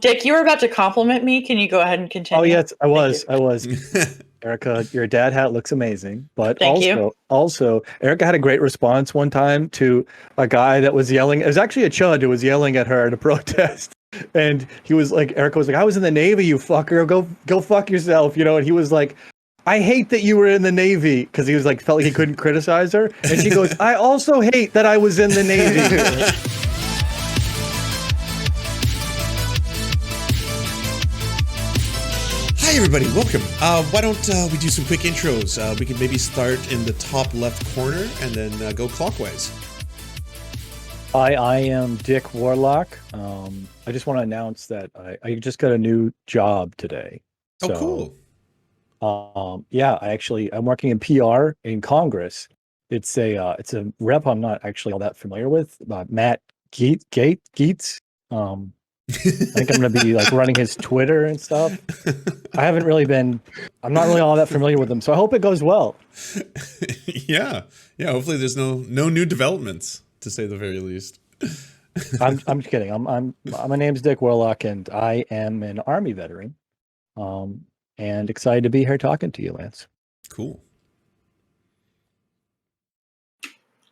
Dick, you were about to compliment me. Can you go ahead and continue? Oh yes, I was. Erica, your dad hat looks amazing. But Thank you. also, Erica had a great response one time to a guy that was yelling. It was actually a chud who was yelling at her at a protest. And he was like, Erica was like, I was in the Navy, you fucker. Go fuck yourself, you know? And he was like, I hate that you were in the Navy, because he was like, felt like he couldn't criticize her. And she goes, I also hate that I was in the Navy. Hi everybody, welcome. Why don't we do some quick intros? We can maybe start in the top left corner and then go clockwise. Hi, I am Dick Warlock. I just want to announce that I just got a new job today. Oh, cool. Yeah, I'm working in PR in Congress. It's a rep I'm not actually all that familiar with, Matt Gaetz. I think I'm going to be like running his Twitter and stuff. I'm not really all that familiar with him, so I hope it goes well. Yeah. Hopefully there's no new developments, to say the very least. I'm just kidding. My name's Dick Warlock, and I am an Army veteran. And excited to be here talking to you, Lance. Cool.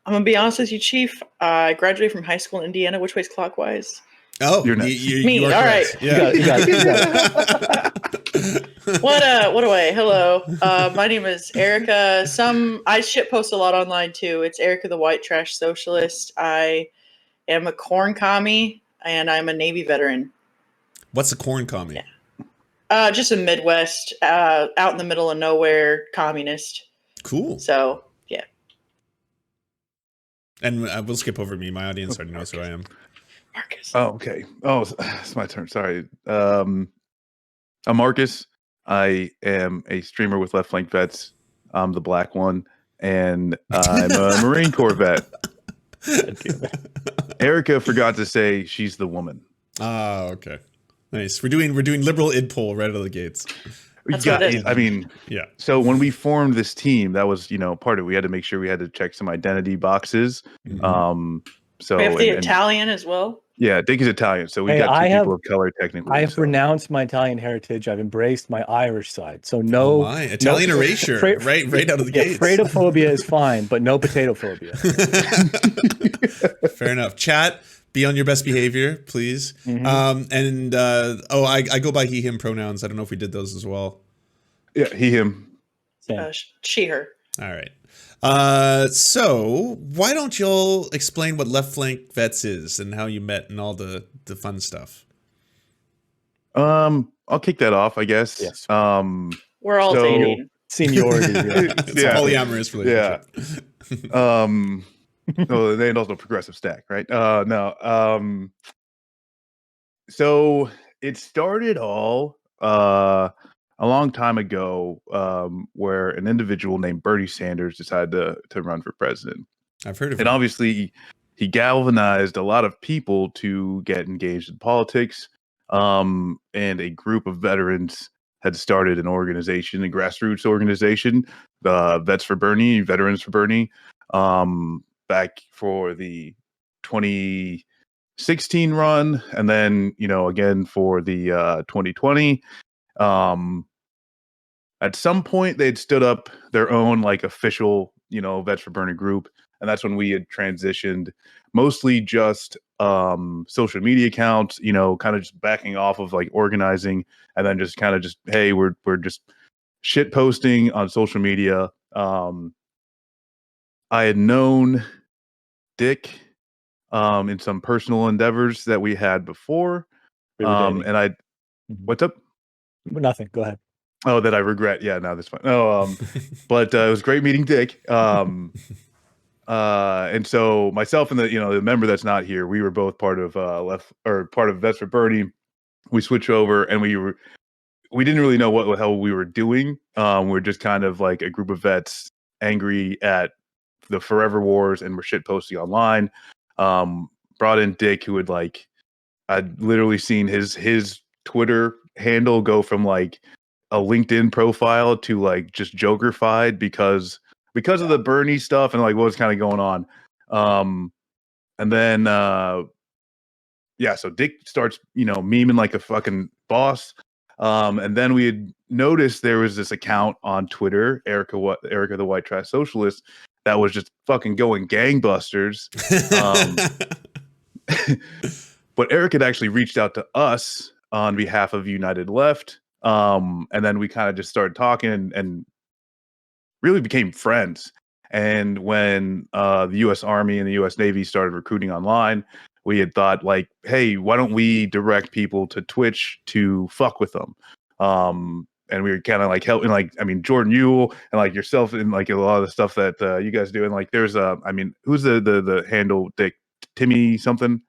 I'm gonna be honest with you, Chief. I graduated from high school in Indiana. Which way's clockwise? Oh, me. You are all correct. Right. Yeah. You got it. What away? Hello. My name is Erica. I shit post a lot online too. It's Erica the White Trash Socialist. I am a corn commie, and I'm a Navy veteran. What's a corn commie? Yeah. Just a Midwest, out in the middle of nowhere communist. Cool. So yeah. And we'll skip over me. My audience already knows who I am. Marcus. Oh, okay. Oh, it's my turn. Sorry. I'm Marcus. I am a streamer with Left Flank Vets. I'm the black one, and I'm a Marine Corps vet. Erica forgot to say she's the woman. Oh, okay. Nice. We're doing liberal id poll right out of the gates. I mean, yeah. So when we formed this team, that was part of it. We had to make sure we had to check some identity boxes. Mm-hmm. So we have the Italian as well. Yeah, Dick is Italian, so we got two people of color technically. I have renounced my Italian heritage. I've embraced my Irish side. So Italian erasure, right out of the gates. Fratophobia is fine, but no potato phobia. Fair enough. Chat, be on your best behavior, please. Mm-hmm. I go by he, him pronouns. I don't know if we did those as well. Yeah, he, him. She, her. All right. So why don't y'all explain what Left Flank Vets is and how you met and all the fun stuff? I'll kick that off, I guess. Yes. We're all dating. Seniority. It's a polyamorous relationship. Yeah. And also progressive stack, right? No. So it started all a long time ago, where an individual named Bernie Sanders decided to run for president. I've heard of him. And obviously, he galvanized a lot of people to get engaged in politics. And a group of veterans had started an organization, a grassroots organization, Veterans for Bernie, back for the 2016 run, and then again for the 2020. At some point they'd stood up their own official Vets for Bernie group, and that's when we had transitioned mostly just social media accounts, kind of just backing off of organizing, and then just hey, we're just shit posting on social media. I had known Dick in some personal endeavors that we had before. What's up? Nothing. Go ahead. Oh, that I regret. Yeah, no, that's fine. But it was great meeting Dick. And so myself and the member that's not here, we were both part of part of Vets for Bernie. We switched over, and we didn't really know what the hell we were doing. We're just kind of like a group of vets angry at the forever wars, and we're shit posting online. Brought in Dick, who would I'd literally seen his Twitter handle go from a LinkedIn profile to just Joker-fied because of the Bernie stuff and what was kind of going on. And then so Dick starts, memeing like a fucking boss. And then we had noticed there was this account on Twitter, Erica the White Trash Socialist, that was just fucking going gangbusters. But Eric had actually reached out to us on behalf of United Left. And then we kind of just started talking and really became friends. And when the U.S. Army and the U.S. Navy started recruiting online, we had thought like, hey, why don't we direct people to Twitch to fuck with them? And we were kind of like helping, like, I mean, Jordan Ewell and like yourself and like a lot of the stuff that you guys do. And like, there's who's the handle, Dick? Timmy something?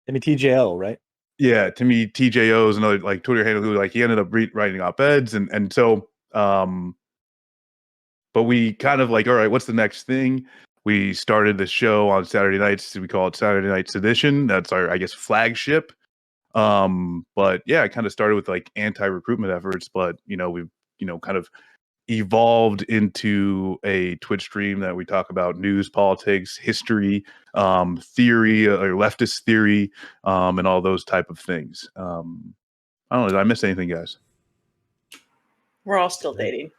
Timmy TJL, right? Yeah, Timmy TJO is another like Twitter handle who like he ended up writing op-eds and so but we kind of like, all right, what's the next thing? We started the show on Saturday nights. We call it Saturday Night Sedition. That's our, I guess, flagship. But yeah, it kind of started with like anti-recruitment efforts, but we've kind of evolved into a Twitch stream that we talk about news, politics, history, theory, or leftist theory, and all those type of things. I don't know. Did I miss anything, guys? We're all still dating.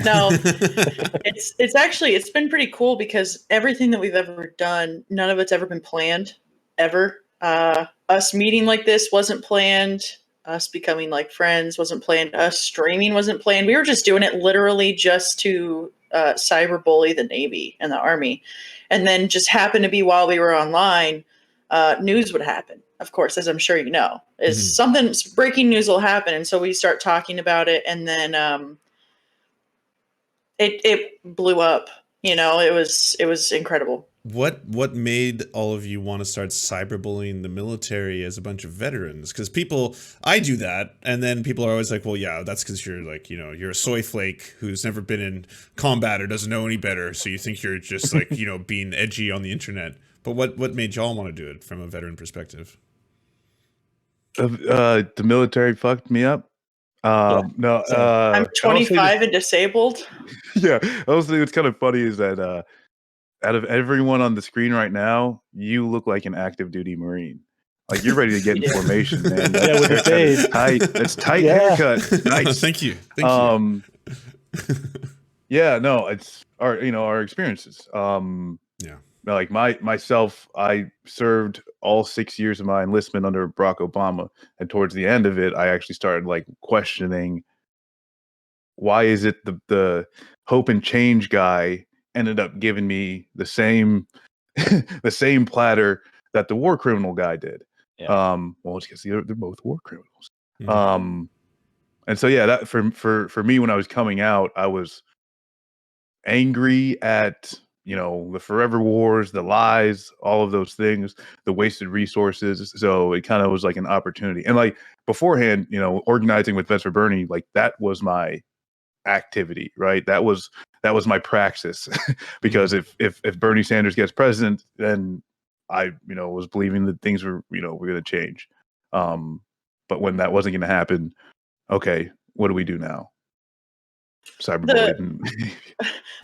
No, it's been pretty cool because everything that we've ever done, none of it's ever been planned, ever. Us meeting like this wasn't planned. Us becoming like friends wasn't planned. Us streaming wasn't planned. We were just doing it literally just to cyberbully the Navy and the Army. And then just happened to be while we were online, news would happen. Of course, as I'm sure you know, something breaking news will happen. And so we start talking about it, and then it blew up. It was incredible. What made all of you want to start cyberbullying the military as a bunch of veterans? Because I do that, and then people are always like, well, yeah, that's because you're like, you're a soy flake who's never been in combat or doesn't know any better, so you think you're just like, being edgy on the internet. But what made y'all want to do it from a veteran perspective? The military fucked me up. No, I'm 25 and disabled. Yeah, I also think it's kind of funny is that out of everyone on the screen right now, you look like an active duty Marine. Like you're ready to get in formation, man. Yeah, with the fade. Tight. That's tight haircut. Nice. Thank you. Thank you. Yeah, no, it's our experiences. Yeah. Like myself, I served all 6 years of my enlistment under Barack Obama, and towards the end of it, I actually started like questioning why is it the hope and change guy ended up giving me the same the same platter that the war criminal guy did. Yeah. Well, it's because they're both war criminals. Mm-hmm. And so yeah, that for me when I was coming out, I was angry at the forever wars, the lies, all of those things, the wasted resources. So it kind of was like an opportunity. And like beforehand, organizing with Vets for Bernie, like that was my activity, right? That was my praxis. Because if Bernie Sanders gets president, then I was believing that things were were going to change. But when that wasn't going to happen, okay, what do we do now? Cyberbullying.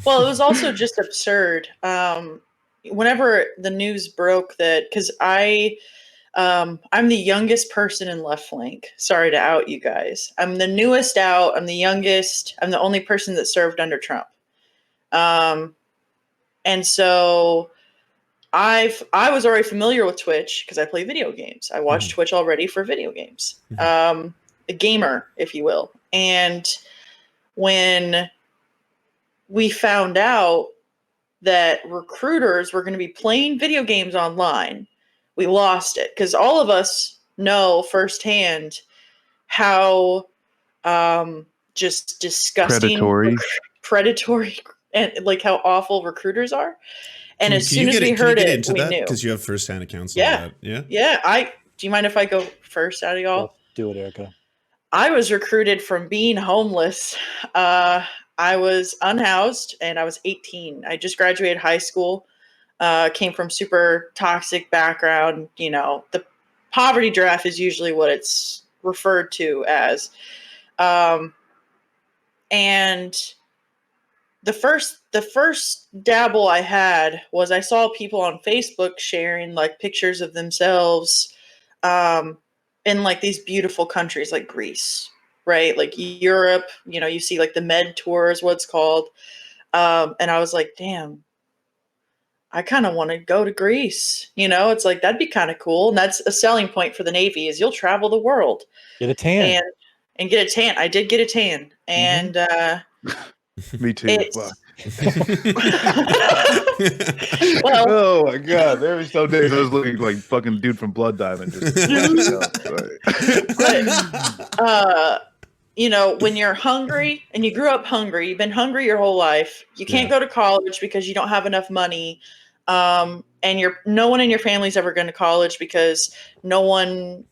Well, it was also just absurd. Whenever the news broke that, because I'm the youngest person in Left Flank. Sorry to out you guys. I'm the newest out. I'm the youngest. I'm the only person that served under Trump. And so I was already familiar with Twitch because I play video games. I watch Twitch already for video games. A gamer, if you will. And when we found out that recruiters were going to be playing video games online, we lost it because all of us know firsthand how just disgusting, predatory, and like how awful recruiters are. And as soon as we heard it, we knew. Because you have firsthand accounts of that. Yeah. Yeah. Do you mind if I go first out of y'all? Yeah, do it, Erica. I was recruited from being homeless. I was unhoused and I was 18. I just graduated high school, came from super toxic background. The poverty draft is usually what it's referred to as. And the first dabble I had was I saw people on Facebook sharing like pictures of themselves in like these beautiful countries like Greece, right? Like Europe, you see like the Med Tour is what it's called. And I was like, damn, I kind of want to go to Greece. It's like, that'd be kind of cool. And that's a selling point for the Navy is you'll travel the world. Get a tan. And get a tan. I did get a tan. And Me too. it's Well, well, oh my god, there were some days I was looking like fucking dude from Blood Diamond. When you're hungry and you grew up hungry, you've been hungry your whole life. You can't go to college because you don't have enough money. And no one in your family's ever going to college because no one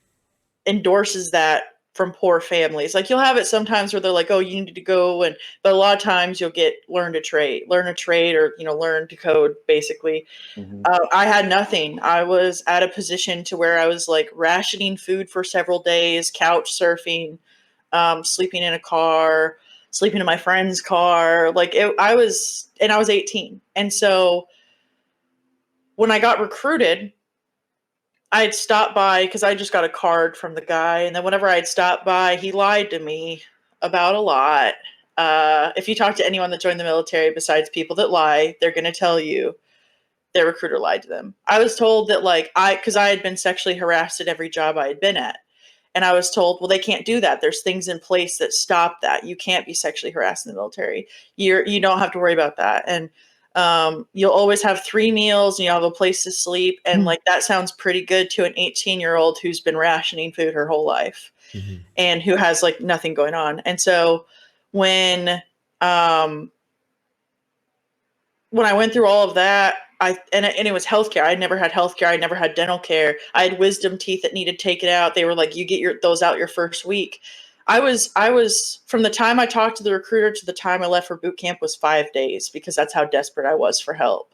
endorses that from poor families. Like you'll have it sometimes where they're like, oh, you need to go. But a lot of times you'll learn a trade or, learn to code basically. Mm-hmm. I had nothing. I was at a position to where I was like rationing food for several days, couch surfing, sleeping in a car, sleeping in my friend's car. I was 18. And so when I got recruited, I'd stop by because I just got a card from the guy. And then whenever I'd stop by, he lied to me about a lot. If you talk to anyone that joined the military, besides people that lie, they're going to tell you their recruiter lied to them. I was told that because I had been sexually harassed at every job I had been at. And I was told, well, they can't do that. There's things in place that stop that. You can't be sexually harassed in the military. You don't have to worry about that. And you'll always have 3 meals and you'll have a place to sleep. And that sounds pretty good to an 18-year-old who's been rationing food her whole life and who has nothing going on. And so when I went through all of that, and it was healthcare. I never had healthcare. I never had dental care. I had wisdom teeth that needed taken out. They were like, you get those out your first week. I was from the time I talked to the recruiter to the time I left for boot camp was 5 days because that's how desperate I was for help.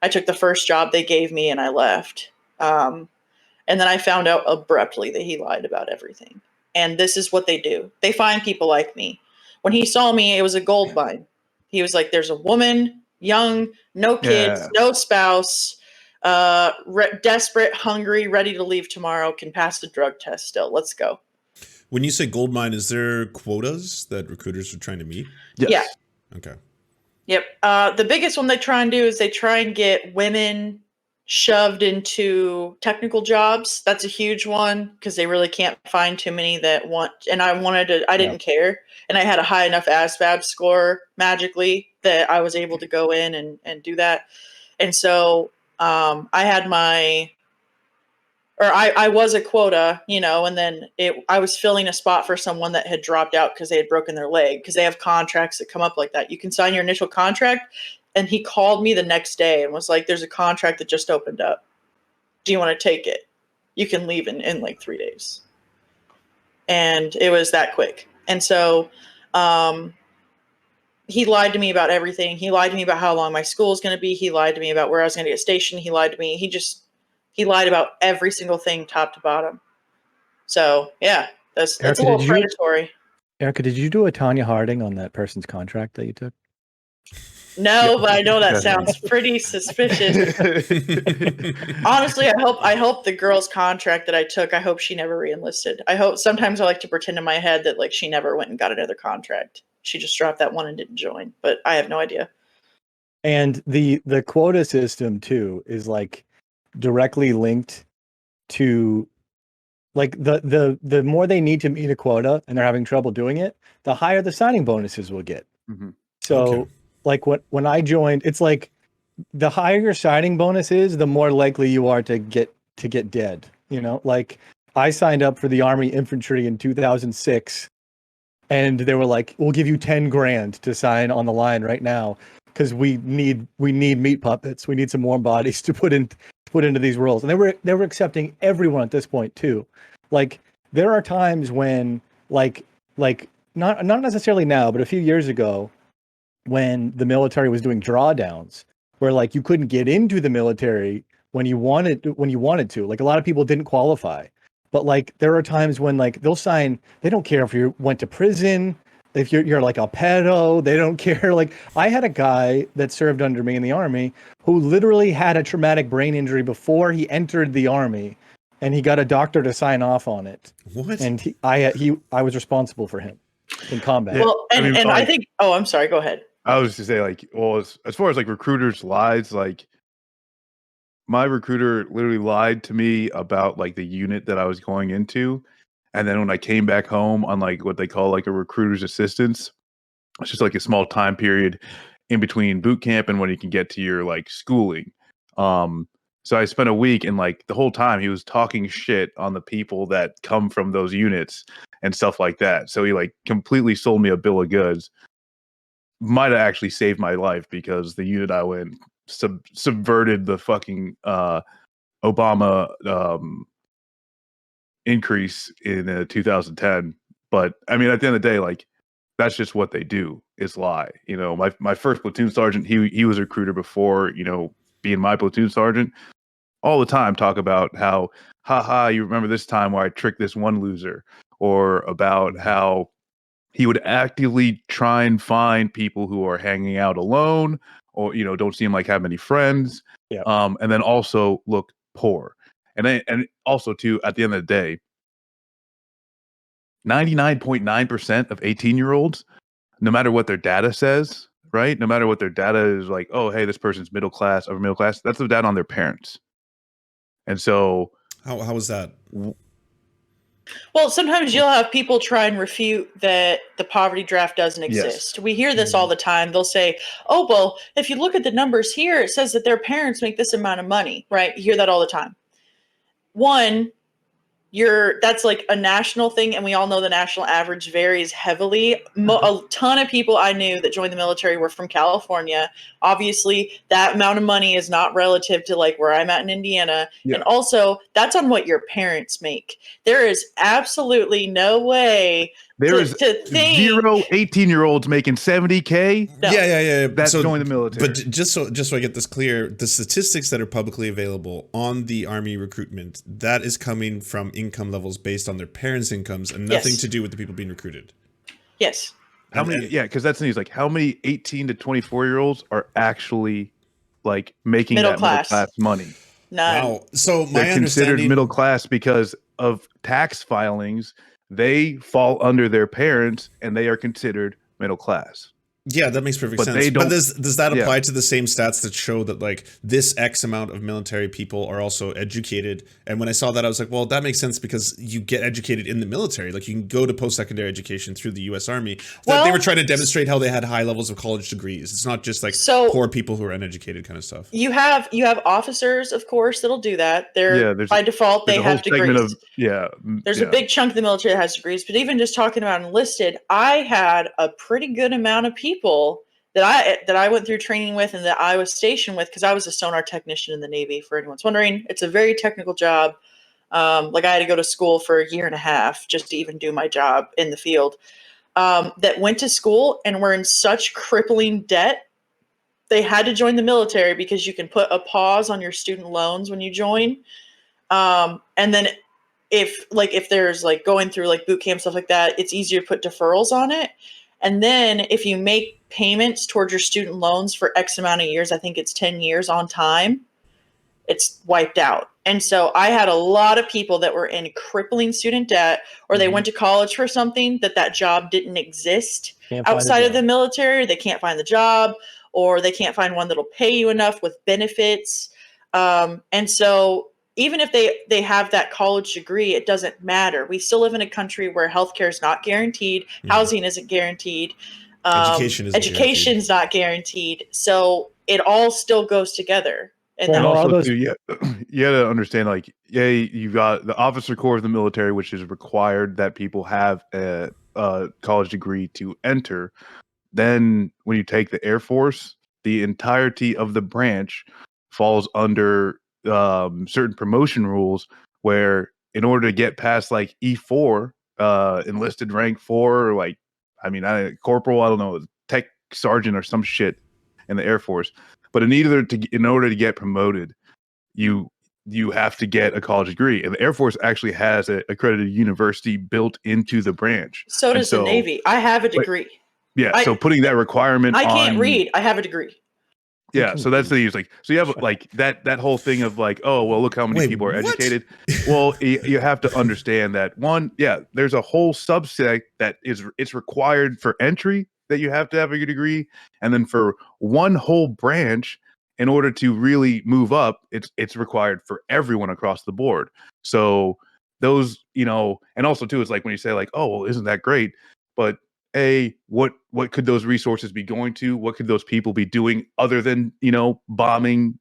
I took the first job they gave me and I left. And then I found out abruptly that he lied about everything. And this is what they do. They find people like me. When he saw me, it was a gold mine. He was like, there's a woman, young, no kids, no spouse, desperate, hungry, ready to leave tomorrow, can pass the drug test still. Let's go. When you say gold mine, is there quotas that recruiters are trying to meet? Yes. Yeah. Okay. Yep. The biggest one they try and do is they try and get women shoved into technical jobs. That's a huge one because they really can't find too many that want. And I didn't care. And I had a high enough ASVAB score magically that I was able to go in and do that. And so I had I was a quota, and then I was filling a spot for someone that had dropped out because they had broken their leg, because they have contracts that come up like that. You can sign your initial contract. And he called me the next day and was like, there's a contract that just opened up. Do you want to take it? You can leave in like 3 days. And it was that quick. And so he lied to me about everything. He lied to me about how long my school is going to be. He lied to me about where I was going to get stationed. He lied to me. He lied about every single thing top to bottom. So yeah, that's Erica, a little predatory. Erica, did you do a Tanya Harding on that person's contract that you took? No, but I know that sounds pretty suspicious. Honestly, I hope the girl's contract that I took, I hope she never re-enlisted. Sometimes I like to pretend in my head that she never went and got another contract. She just dropped that one and didn't join, but I have no idea. And the quota system too is directly linked to the more they need to meet a quota and they're having trouble doing it, the higher the signing bonuses will get. Mm-hmm. So when I joined, it's the higher your signing bonus is, the more likely you are to get dead. I signed up for the Army Infantry in 2006, and they were like, "We'll give you 10 grand to sign on the line right now because we need meat puppets. We need some warm bodies to put into these roles." And they were accepting everyone at this point too. There are times when not necessarily now, but a few years ago, when the military was doing drawdowns where you couldn't get into the military when you wanted to. A lot of people didn't qualify. But there are times when they'll sign, they don't care if you went to prison, if you're a pedo, they don't care. I had a guy that served under me in the Army who literally had a traumatic brain injury before he entered the Army, and he got a doctor to sign off on it. What? And I was responsible for him in combat. Yeah, Well, I mean, and I like- think. Oh, I'm sorry. Go ahead. I was to say, like, well, as far as like recruiters' lies, like my recruiter literally lied to me about like the unit that I was going into, and then when I came back home on like what they call like a recruiter's assistance, it's just like a small time period in between boot camp and when you can get to your like schooling. So I spent a week, and like the whole time he was talking shit on the people that come from those units and stuff like that. So he like completely sold me a bill of goods. Might have actually saved my life because the unit I went subverted the fucking Obama increase in 2010. But I mean, at the end of the day, like that's just what they do is lie. You know, my first platoon sergeant, he was a recruiter before, you know, being my platoon sergeant. All the time talk about how, haha, you remember this time where I tricked this one loser, or about how he would actively try and find people who are hanging out alone or, you know, don't seem like have many friends. Yeah. And then also look poor. And also too, at the end of the day, 99.9% of 18-year-olds, no matter what their data says, right? No matter what their data is like, oh, hey, this person's middle class, upper middle class, that's the data on their parents. And so How was that? Well, sometimes you'll have people try and refute that the poverty draft doesn't exist. We hear this all the time. They'll say, oh, well, if you look at the numbers here, it says that their parents make this amount of money, right? You hear that all the time. One, that's like a national thing, and we all know the national average varies heavily. A ton of people I knew that joined the military were from California. Obviously, that amount of money is not relative to like where I'm at in Indiana. Yeah. And also, that's on what your parents make. There is absolutely no way there is to think zero 18-year-olds making 70K. No. Yeah. That's join the military. But just so I get this clear, the statistics that are publicly available on the Army recruitment, that is coming from income levels based on their parents' incomes and nothing Yes. to do with the people being recruited. Yes. How many? Yeah, because that's the news. Like, how many 18 to 24-year-olds are actually like making Middle that class. middle class money? None. Wow. So my They're considered understanding, middle class because of tax filings. They fall under their parents, and they are considered middle class. yeah, that makes perfect But sense. they But don't- does that yeah. apply to the same stats that show that like this X amount of military people are also educated? And when I saw that, I was like, well, that makes sense because you get educated in the military. Like you can go to post-secondary education through the U.S. Army. Well- They were trying to demonstrate how they had high levels of college degrees. It's not just like So- poor people who are uneducated kind of stuff. You have officers, of course, that'll do that. They're there's by default There's they a whole have segment degrees. There's a big chunk of the military that has degrees, but even just talking about enlisted, I had a pretty good amount of people that I went through training with and that I was stationed with because I was a sonar technician in the Navy. For anyone's wondering, it's a very technical job. Like I had to go to school for a year and a half just to even do my job in the field. That went to school and were in such crippling debt. They had to join the military because you can put a pause on your student loans when you join. And then if there's like going through like boot camp stuff like that, it's easier to put deferrals on it. And then if you make payments towards your student loans for X amount of years, I think it's 10 years on time, it's wiped out. And so I had a lot of people that were in crippling student debt, or they went to college for something that job didn't exist Can't find a outside of job. the military. They can't find the job, or they can't find one that'll pay you enough with benefits. And so even if they have that college degree, it doesn't matter. We still live in a country where healthcare is not guaranteed, housing isn't guaranteed, education's not guaranteed. So it all still goes together. And Well, And no, all also, those- too, you gotta understand, like, you've got the officer corps of the military, which is required that people have a college degree to enter. Then, when you take the Air Force, the entirety of the branch falls under certain promotion rules, where in order to get past like E4, enlisted rank 4, or like, corporal, I don't know, tech sergeant or some shit in the Air Force. But in order to get promoted, you have to get a college degree, and the Air Force actually has an accredited university built into the branch. so does the Navy. I have a degree. Yeah, so putting that requirement I on, can't read. I have a degree. Yeah, so that's the use. Like, so you have like that whole thing of like, oh well, look how many Wait, people are what? educated. Well, you have to understand that one, yeah, there's a whole subset that it's required for entry that you have to have a degree, and then for one whole branch, in order to really move up, it's required for everyone across the board. So those, and also too, it's like when you say like, oh well, isn't that great? But what could those resources be going to? What could those people be doing other than bombing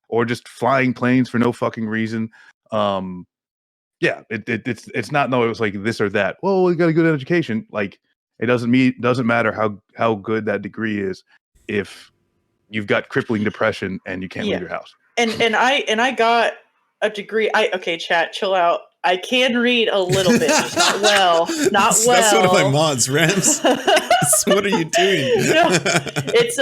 or just flying planes for no fucking reason? Yeah, it's not, no, it was like this or that. Well, we got a good education. Like it doesn't matter how good that degree is if you've got crippling depression and you can't leave your house. And I got a degree. Okay, chat, chill out. I can read a little bit, just not well. That's one of my mods, Rams. So what are you doing? It's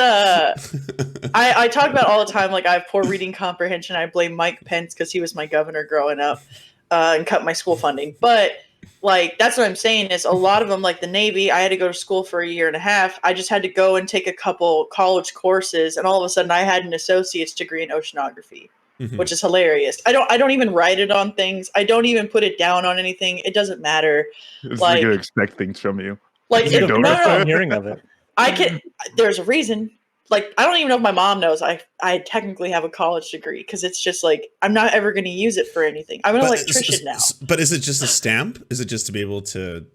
I talk about all the time. Like I have poor reading comprehension. I blame Mike Pence because he was my governor growing up and cut my school funding. But like that's what I'm saying is a lot of them, like the Navy. I had to go to school for a year and a half. I just had to go and take a couple college courses, and all of a sudden I had an associate's degree in oceanography. Which is hilarious. I don't even write it on things. I don't even put it down on anything. It doesn't matter. It's like, gonna expect things from you. Like no. I'm hearing of it. I can. There's a reason. Like I don't even know if my mom knows. I technically have a college degree because it's just like I'm not ever going to use it for anything. I'm an electrician now. But is it just a stamp? Is it just to be able to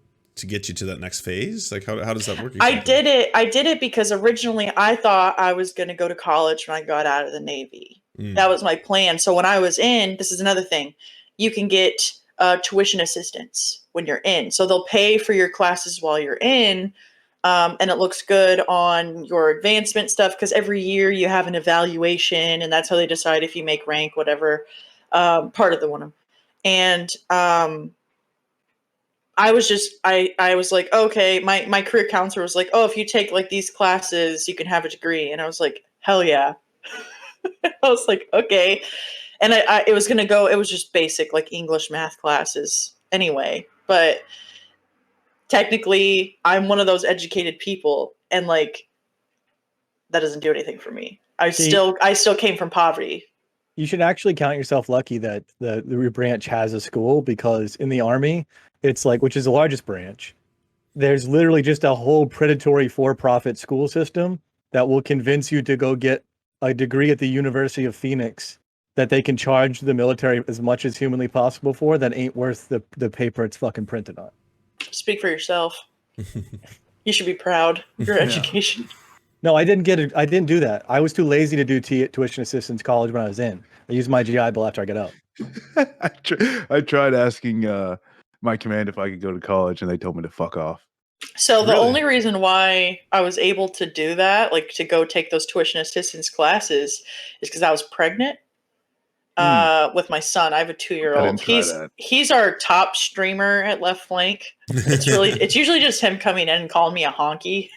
get you to that next phase? Like how does that work? Exactly? I did it because originally I thought I was going to go to college when I got out of the Navy. That was my plan. So when I was in, this is another thing, you can get tuition assistance when you're in. So they'll pay for your classes while you're in, and it looks good on your advancement stuff because every year you have an evaluation, and that's how they decide if you make rank, whatever, part of the one. And I was like, okay, my career counselor was like, oh, if you take like these classes, you can have a degree. And I was like, hell yeah. I was like, okay. And it was going to go, it was just basic, like English, math classes anyway. But technically, I'm one of those educated people. And like, that doesn't do anything for me. I still came from poverty. You should actually count yourself lucky that the branch has a school, because in the Army, it's like, which is the largest branch, there's literally just a whole predatory for-profit school system that will convince you to go get a degree at the University of Phoenix that they can charge the military as much as humanly possible for, that ain't worth the paper it's fucking printed on. Speak for yourself. You should be proud of your education. No, I didn't do that. I was too lazy to do tuition assistance college when I was in. I used my GI Bill after I got out. I tried asking my command if I could go to college, and they told me to fuck off. So the only reason why I was able to do that, like to go take those tuition assistance classes, is because I was pregnant with my son. I have a 2-year-old. He's our top streamer at Left Flank. It's usually just him coming in and calling me a honky,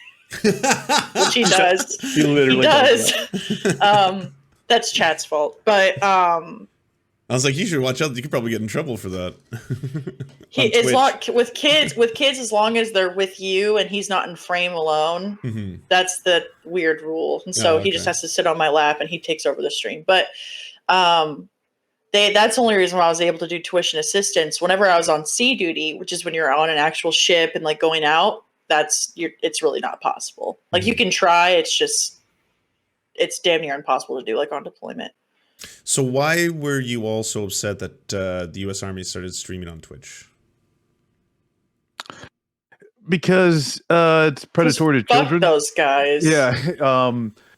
which he does. He literally does. That's chat's fault, but I was like, you should watch out. You could probably get in trouble for that. With kids, as long as they're with you and he's not in frame alone, that's the weird rule. And so he just has to sit on my lap and he takes over the stream. But that's the only reason why I was able to do tuition assistance. Whenever I was on sea duty, which is when you're on an actual ship and like going out, it's really not possible. Like you can try, it's damn near impossible to do, like on deployment. So why were you all so upset that the U.S. Army started streaming on Twitch? Because it's predatory to children. Those guys. Yeah.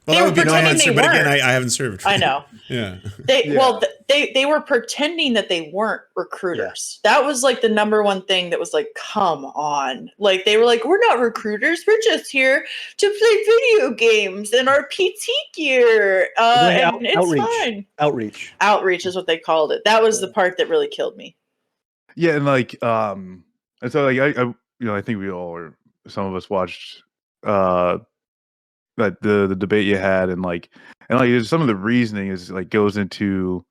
Well, that would be no answer, but again, I haven't served. I know. Yeah. They were pretending that they weren't recruiters. Yeah. That was like the number one thing that was like, come on. Like they were like, we're not recruiters. We're just here to play video games in our PT gear. And it's fine. Outreach is what they called it. That was the part that really killed me. Yeah, and like and so like I think we all, or some of us, watched that the debate you had, and like some of the reasoning is like goes into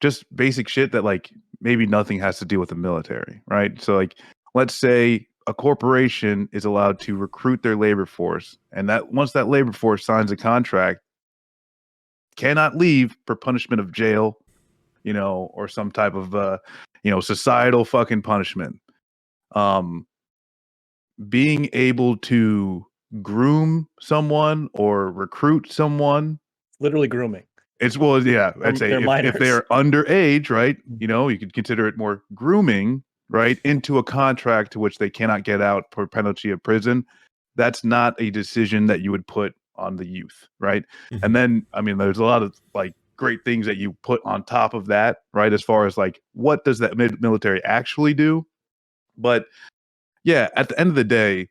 just basic shit that like maybe nothing has to do with the military, right? So like let's say a corporation is allowed to recruit their labor force, and that once that labor force signs a contract, cannot leave for punishment of jail, or some type of societal fucking punishment. Being able to groom someone or recruit someone, Literally grooming. it's yeah, I'd say They're if minors. they're underage, right? You could consider it more grooming, right, into a contract to which they cannot get out for penalty of prison. That's not a decision that you would put on the youth, right? Mhm. And then, I mean, there's a lot of like great things that you put on top of that, right? As far as like, what does that military actually do? But yeah, at the end of the day,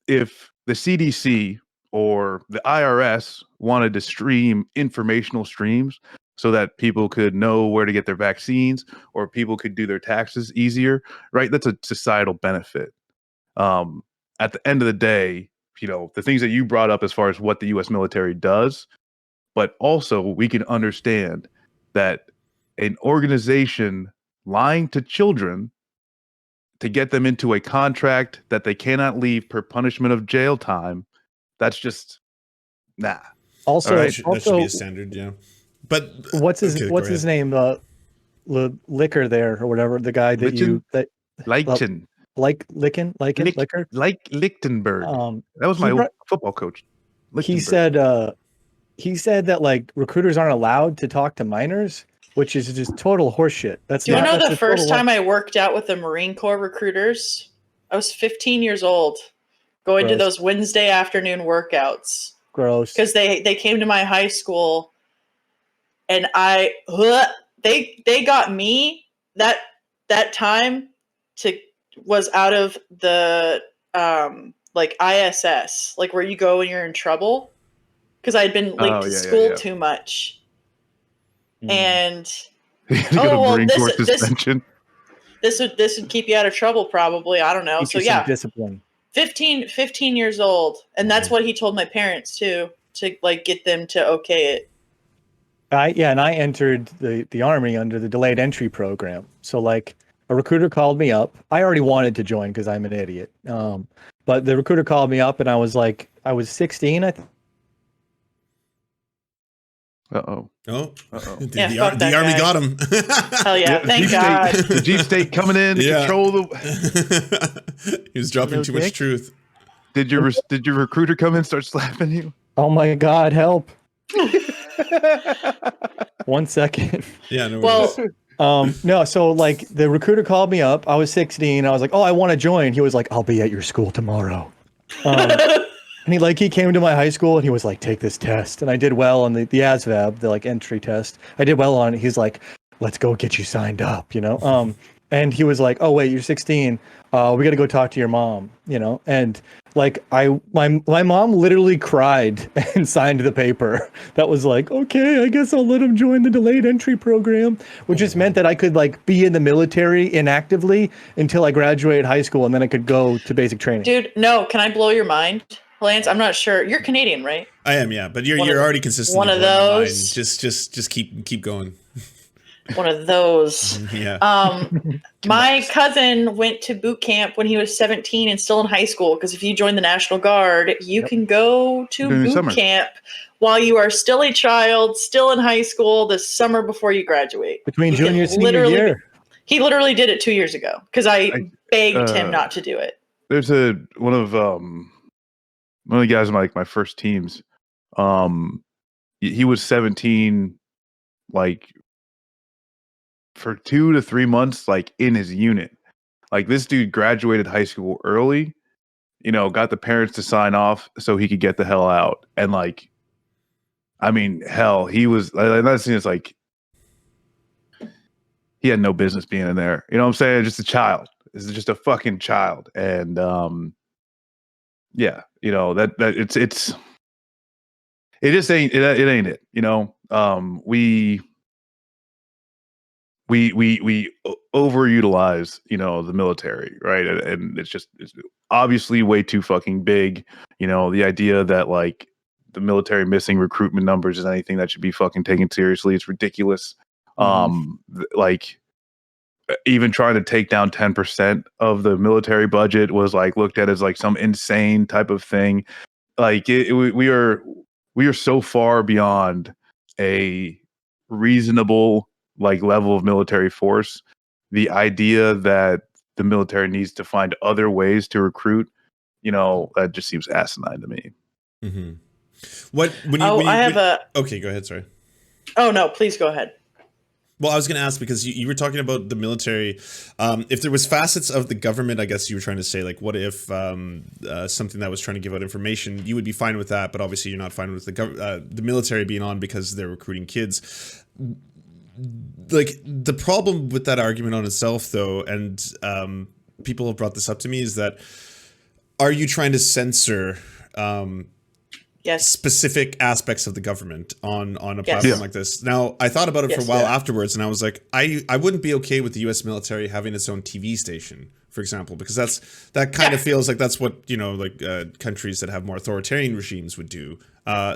if the CDC or the IRS wanted to stream informational streams so that people could know where to get their vaccines or people could do their taxes easier, right? That's a societal benefit. At the end of the day, the things that you brought up as far as what the US military does, but also we can understand that an organization lying to children to get them into a contract that they cannot leave per punishment of jail time, that's just nah. Also, All right. That should be a standard, yeah. But what's his okay, go ahead. name? Liquor there or whatever. The guy that Leichten. Licken Liquor. Like Lichtenberg. That was he my brought- football coach. he Lichtenberg. said that like recruiters aren't allowed to talk to minors, which is just total horseshit. That's Do you not, know that's the a first total time I worked out with the Marine Corps recruiters? I was 15 years old, going to Gross. those Wednesday afternoon workouts gross. because they came to my high school, and they got me that time was out of the like ISS, like where you go when you're in trouble, because I'd been late to school too much. And You got a Marine Corps suspension. This would keep you out of trouble, probably. I don't know. Teach So you some yeah, discipline. 15 years old, and that's what he told my parents too, to like get them to okay it. And I entered the Army under the delayed entry program. So like a recruiter called me up. I already wanted to join because I'm an idiot. But the recruiter called me up and I was 16, I think. Oh. Uh-oh. Yeah, the Army guy. got him. Hell yeah, thank God. The Deep State coming in to control He was dropping too much truth. Did your recruiter come in and start slapping you? Oh my God, help. 1 second. Yeah, no worries. Well, no, so like the recruiter called me up. I was 16. I was like, oh, I want to join. He was like, I'll be at your school tomorrow. And he came to my high school and he was like, take this test. And I did well on the ASVAB, the like entry test. I did well on it. He's like, let's go get you signed up, And he was like, oh wait, you're 16. We got to go talk to your mom, And like my mom literally cried and signed the paper. That was like, okay, I guess I'll let him join the delayed entry program, which just meant that I could like be in the military inactively until I graduated high school and then I could go to basic training. dude, no, can I blow your mind, Lance? I'm not sure. You're Canadian, right? I am, yeah, but you're already consistently one of blowing my those. mind. Just keep going. One of those. Yeah. My cousin went to boot camp when he was 17 and still in high school, because if you join the National Guard, you can go to boot camp while you are still a child, still in high school, the summer before you graduate. Between junior and senior year. He literally did it 2 years ago because I begged him not to do it. There's one of the guys in my first teams. He was 17, like for 2 to 3 months, like in his unit. Like this dude graduated high school early, got the parents to sign off so he could get the hell out. And like, I mean, hell, he was. I'm not saying it's like he had no business being in there. You know what I'm saying? Just a child. This is just a fucking child. And yeah, that it just ain't it. We overutilize, the military, right? And it's obviously way too fucking big. The idea that like the military missing recruitment numbers is anything that should be fucking taken seriously. It's ridiculous. Like even trying to take down 10% of the military budget was like looked at as like some insane type of thing. Like we are so far beyond a reasonable like level of military force. The idea that the military needs to find other ways to recruit, that just seems asinine to me. Mm-hmm. When I have a. Okay, go ahead. Sorry. Oh no, please go ahead. Well, I was going to ask because you were talking about the military. If there was facets of the government, I guess you were trying to say, like, what if something that was trying to give out information, you would be fine with that, but obviously you're not fine with the military being on because they're recruiting kids. Like, the problem with that argument on itself, though, and people have brought this up to me, is that are you trying to censor Yes. specific aspects of the government on a Yes. platform like this? Now, I thought about it for Yes. a while afterwards, and I was like, I wouldn't be okay with the U.S. military having its own TV station, for example, because that kind of feels like that's what countries that have more authoritarian regimes would do.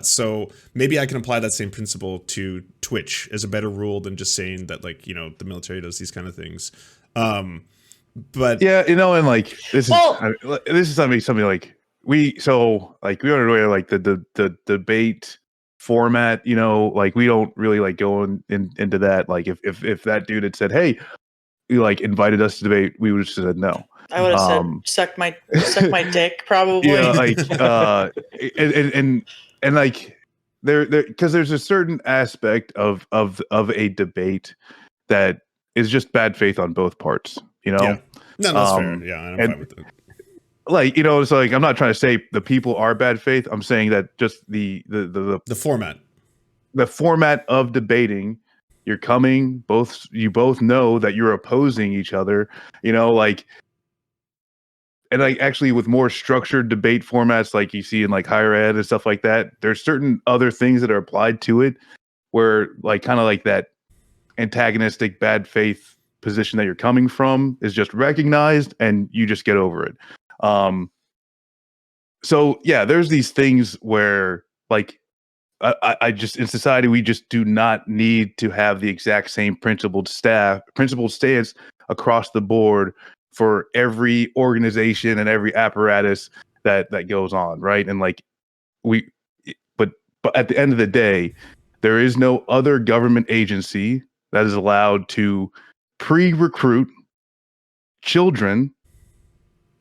So maybe I can apply that same principle to Twitch as a better rule than just saying that the military does these kind of things. But yeah, and like this is something like we understand like the debate format, like we don't really like go into that. Like if that dude had said, hey, you like invited us to debate, we would have said no. I would have said suck my dick probably. Yeah, like and like there because there's a certain aspect of a debate that is just bad faith on both parts, Yeah. No, that's fair. Yeah, I'm fine with it. Like, it's like I'm not trying to say the people are bad faith. I'm saying that just the format. The format of debating, you both know that you're opposing each other, like, and like actually with more structured debate formats like you see in like higher ed and stuff like that, there's certain other things that are applied to it where like kind of like that antagonistic bad faith position that you're coming from is just recognized and you just get over it. So yeah, there's these things where like I just in society we just do not need to have the exact same principled stance across the board for every organization and every apparatus that goes on, right? And like but at the end of the day, there is no other government agency that is allowed to pre-recruit children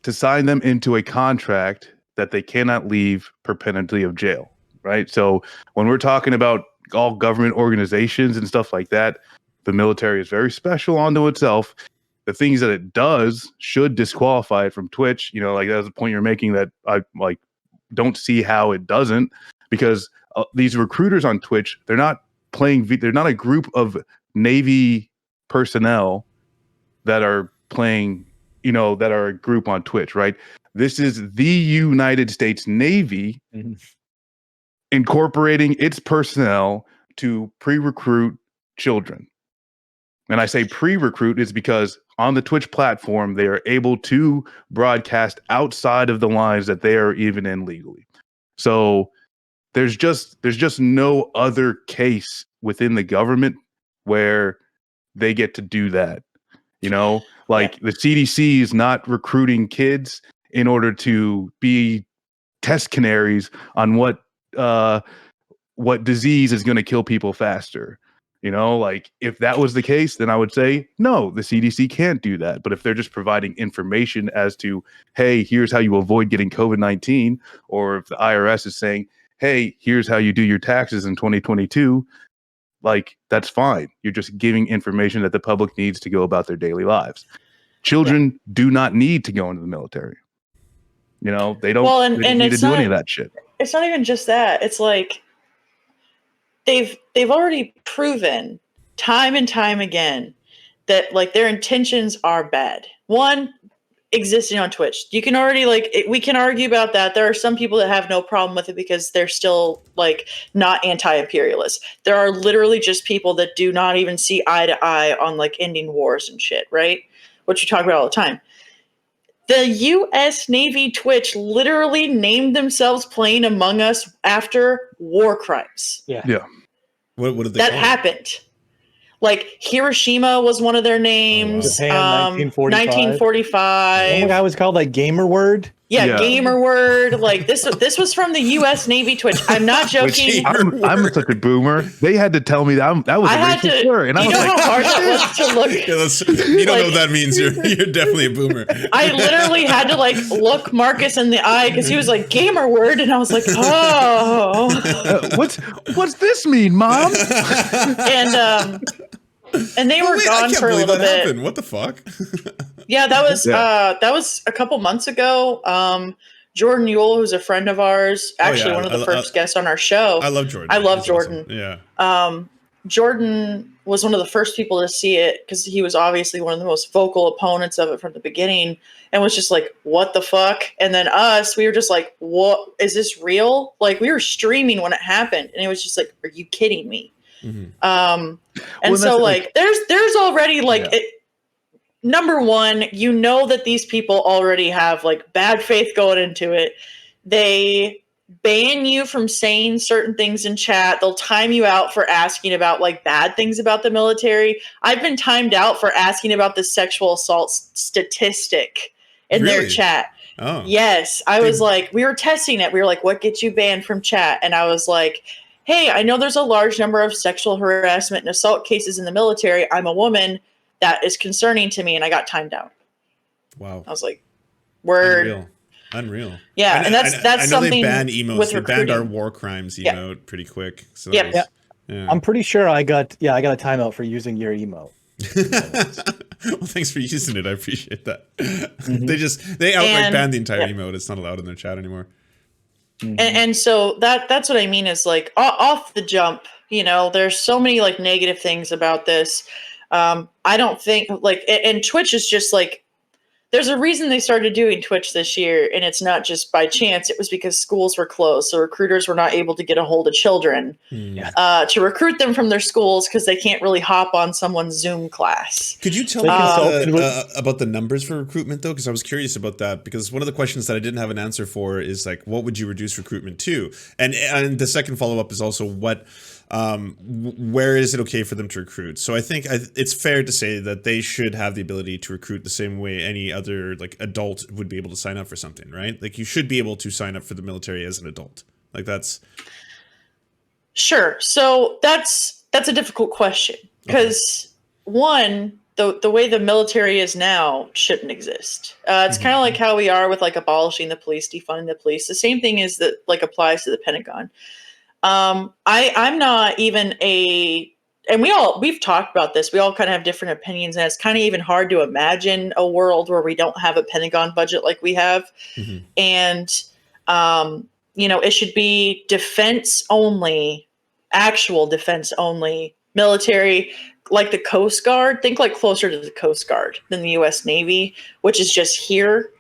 to sign them into a contract that they cannot leave per penalty of jail, right? So when we're talking about all government organizations and stuff like that, the military is very special unto itself. The things that it does should disqualify it from Twitch. Like that's the point you're making that I like don't see how it doesn't, because these recruiters on Twitch, they're not a group of Navy personnel that are playing, that are a group on Twitch, right? This is the United States Navy incorporating its personnel to pre-recruit children. And I say pre-recruit is because on the Twitch platform, they are able to broadcast outside of the lines that they are even in legally. So there's just no other case within the government where they get to do that. The CDC is not recruiting kids in order to be test canaries on what disease is going to kill people faster. Like if that was the case, then I would say, no, the CDC can't do that. But if they're just providing information as to, hey, here's how you avoid getting COVID-19, or if the IRS is saying, hey, here's how you do your taxes in 2022, like that's fine. You're just giving information that the public needs to go about their daily lives. Children do not need to go into the military. They don't they don't need to do any of that shit. It's not even just that. It's like they've already proven time and time again that like their intentions are bad. One, existing on Twitch. You can already we can argue about that. There are some people that have no problem with it because they're still like not anti-imperialist. There are literally just people that do not even see eye to eye on like ending wars and shit, right? What you talk about all the time. The U.S. Navy Twitch literally named themselves playing Among Us after war crimes. Yeah. What did they that call happened? It? Like Hiroshima was one of their names. Japan, 1945. 1945. Oh my God, it was called like Gamer Word. Yeah, gamer word. Like this was from the U.S. Navy Twitch. I'm not joking. I'm such a boomer. They had to tell me that was a racist slur, and I was like, how hard that was to look. You don't know what that means. You're definitely a boomer. I literally had to like look Marcus in the eye because he was like gamer word, and I was like, oh, what's this mean, Mom? And they were gone for a little bit. Happened. What the fuck? Yeah, that was a couple months ago. Jordan Yule, who's a friend of ours, actually one of the first guests on our show. I love Jordan. I love Jordan. Awesome. Yeah. Jordan was one of the first people to see it because he was obviously one of the most vocal opponents of it from the beginning, and was just like, what the fuck? And then we were just like, what, is this real? Like, we were streaming when it happened, and it was just like, are you kidding me? And so like there's already like number one, you know that these people already have like bad faith going into it. They ban you from saying certain things in chat. They'll time you out for asking about like bad things about the military. I've been timed out for asking about the sexual assault statistic in their chat. Oh yes, I was like, we were testing it. We were like, what gets you banned from chat? And I was like, hey, I know there's a large number of sexual harassment and assault cases in the military. I'm a woman. That is concerning to me. And I got timed out. Wow. I was like, word. Unreal. Yeah. And that's I know something they banned emotes. with they banned our war crimes emote pretty quick. So yeah. I'm pretty sure I got a timeout for using your emote. Well, thanks for using it. I appreciate that. They outright banned the entire emote. It's not allowed in their chat anymore. And so that's what I mean is like off the jump, you know, there's so many like negative things about this. I don't think like, and Twitch is just like, there's a reason they started doing Twitch this year, and it's not just by chance. It was because schools were closed, so recruiters were not able to get a hold of children to recruit them from their schools because they can't really hop on someone's Zoom class. Could you tell me about the numbers for recruitment, though? Because I was curious about that, because one of the questions that I didn't have an answer for is like, what would you reduce recruitment to? And the second follow-up is also where is it okay for them to recruit? So I think it's fair to say that they should have the ability to recruit the same way any other like adult would be able to sign up for something, right? Like you should be able to sign up for the military as an adult. Like that's sure. So that's a difficult question because one, the way the military is now shouldn't exist. It's kind of like how we are with like abolishing the police, defunding the police. The same thing is that like applies to the Pentagon. I'm not even and we've talked about this. We all kind of have different opinions, and it's kind of even hard to imagine a world where we don't have a Pentagon budget like we have. And, you know, it should be defense only, actual defense only, military, like the Coast Guard. Think like closer to the Coast Guard than the U.S. Navy, which is just here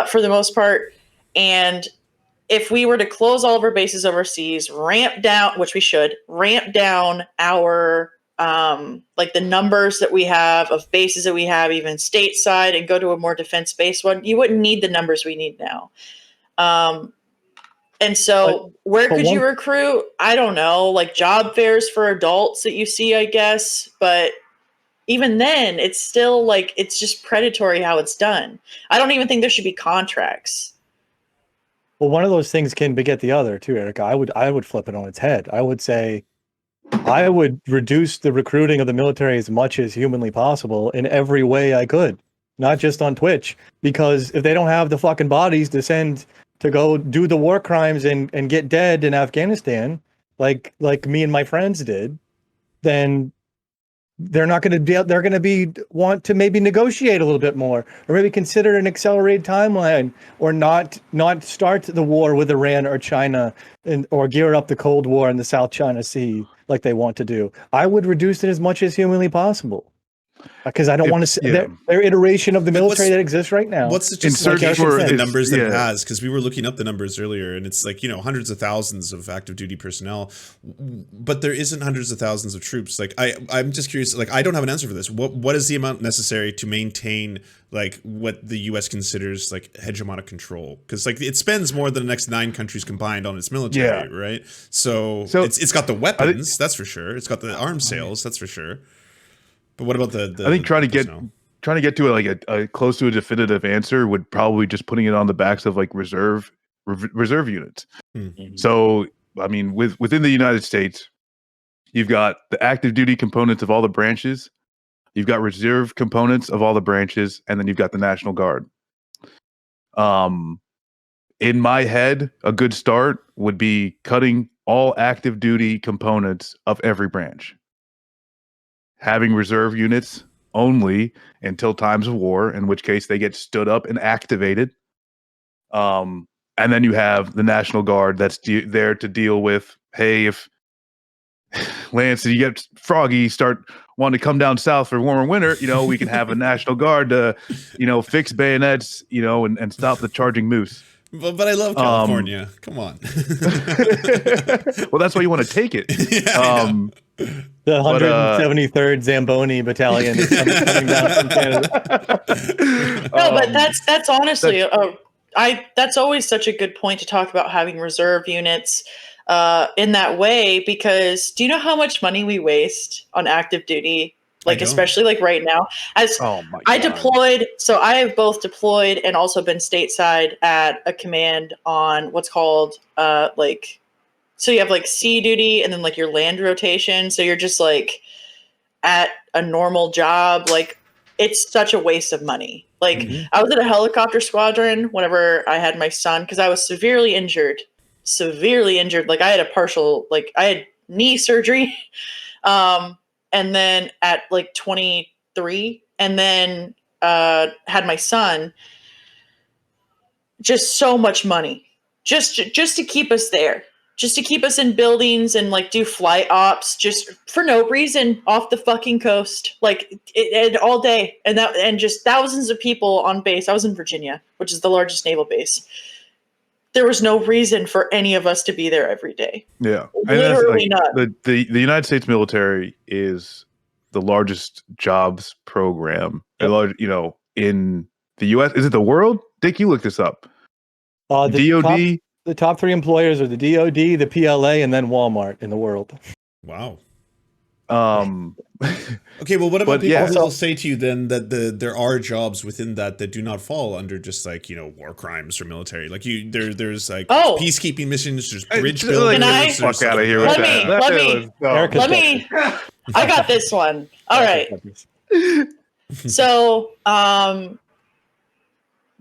for the most part. And if we were to close all of our bases overseas, ramp down, which we should, ramp down our, like the numbers that we have of bases that we have, even stateside, and go to a more defense-based one, you wouldn't need the numbers we need now. And so where could you recruit? I don't know, like job fairs for adults that you see, I guess. But even then, it's still like, it's just predatory how it's done. I don't even think there should be contracts. Well, one of those things can beget the other too, Erica. I would flip it on its head. I would say I would reduce the recruiting of the military as much as humanly possible in every way I could, not just on Twitch, because if they don't have the fucking bodies to send to go do the war crimes and get dead in Afghanistan, like me and my friends did, then they're not going to be, they're going to want to maybe negotiate a little bit more, or maybe consider an accelerated timeline, or not start the war with Iran or China, or gear up the Cold War in the South China Sea like they want to do. I would reduce it as much as humanly possible, because I don't want to see their iteration of the military that exists right now. What's the justification for the numbers that it has? Because we were looking up the numbers earlier, and it's like, you know, hundreds of thousands of active duty personnel, but there isn't hundreds of thousands of troops. Like I'm just curious. Like I don't have an answer for this. What is the amount necessary to maintain like what the U.S. considers like hegemonic control? Because like it spends more than the next 9 countries combined on its military, right? So it's got the weapons, that's for sure. It's got the arms sales, that's for sure. But what about the I think trying to personnel? get to a close to a definitive answer would probably just putting it on the backs of like reserve units. Hmm. So I mean, within the United States, you've got the active duty components of all the branches, you've got reserve components of all the branches, and then you've got the National Guard. In my head, a good start would be cutting all active duty components of every branch, having reserve units only until times of war, in which case they get stood up and activated. And then you have the National Guard that's there to deal with, hey, if Lance, you get froggy, start wanting to come down south for warmer winter, we can have a National Guard to, fix bayonets, and stop the charging moose. But I love California. Come on. Well, that's why you want to take it. Yeah, The 173rd Zamboni Battalion is coming down from Canada. No, but that's honestly that's always such a good point to talk about having reserve units in that way, because do you know how much money we waste on active duty? Like, especially like right now, as I deployed. So I have both deployed and also been stateside at a command on what's called so you have like sea duty and then like your land rotation. So you're just like at a normal job. Like, it's such a waste of money. Like, I was at a helicopter squadron whenever I had my son, because I was severely injured. Like, I had knee surgery. And then at like 23, and then had my son. Just so much money, just to keep us there, just to keep us in buildings and like do flight ops, just for no reason, off the fucking coast, like it all day, and just thousands of people on base. I was in Virginia, which is the largest naval base. There was no reason for any of us to be there every day. Yeah, Literally not. The United States military is the largest jobs program, in the U.S. Is it the world? Dick, you looked this up. DOD. The top 3 employers are the DOD, the PLA, and then Walmart in the world. Wow. Okay, well, what about people who will say to you then that there are jobs within that do not fall under just like war crimes or military? Like there's like peacekeeping missions, there's bridge building. Fuck out of here with that. Let me. I got this one. All right. So,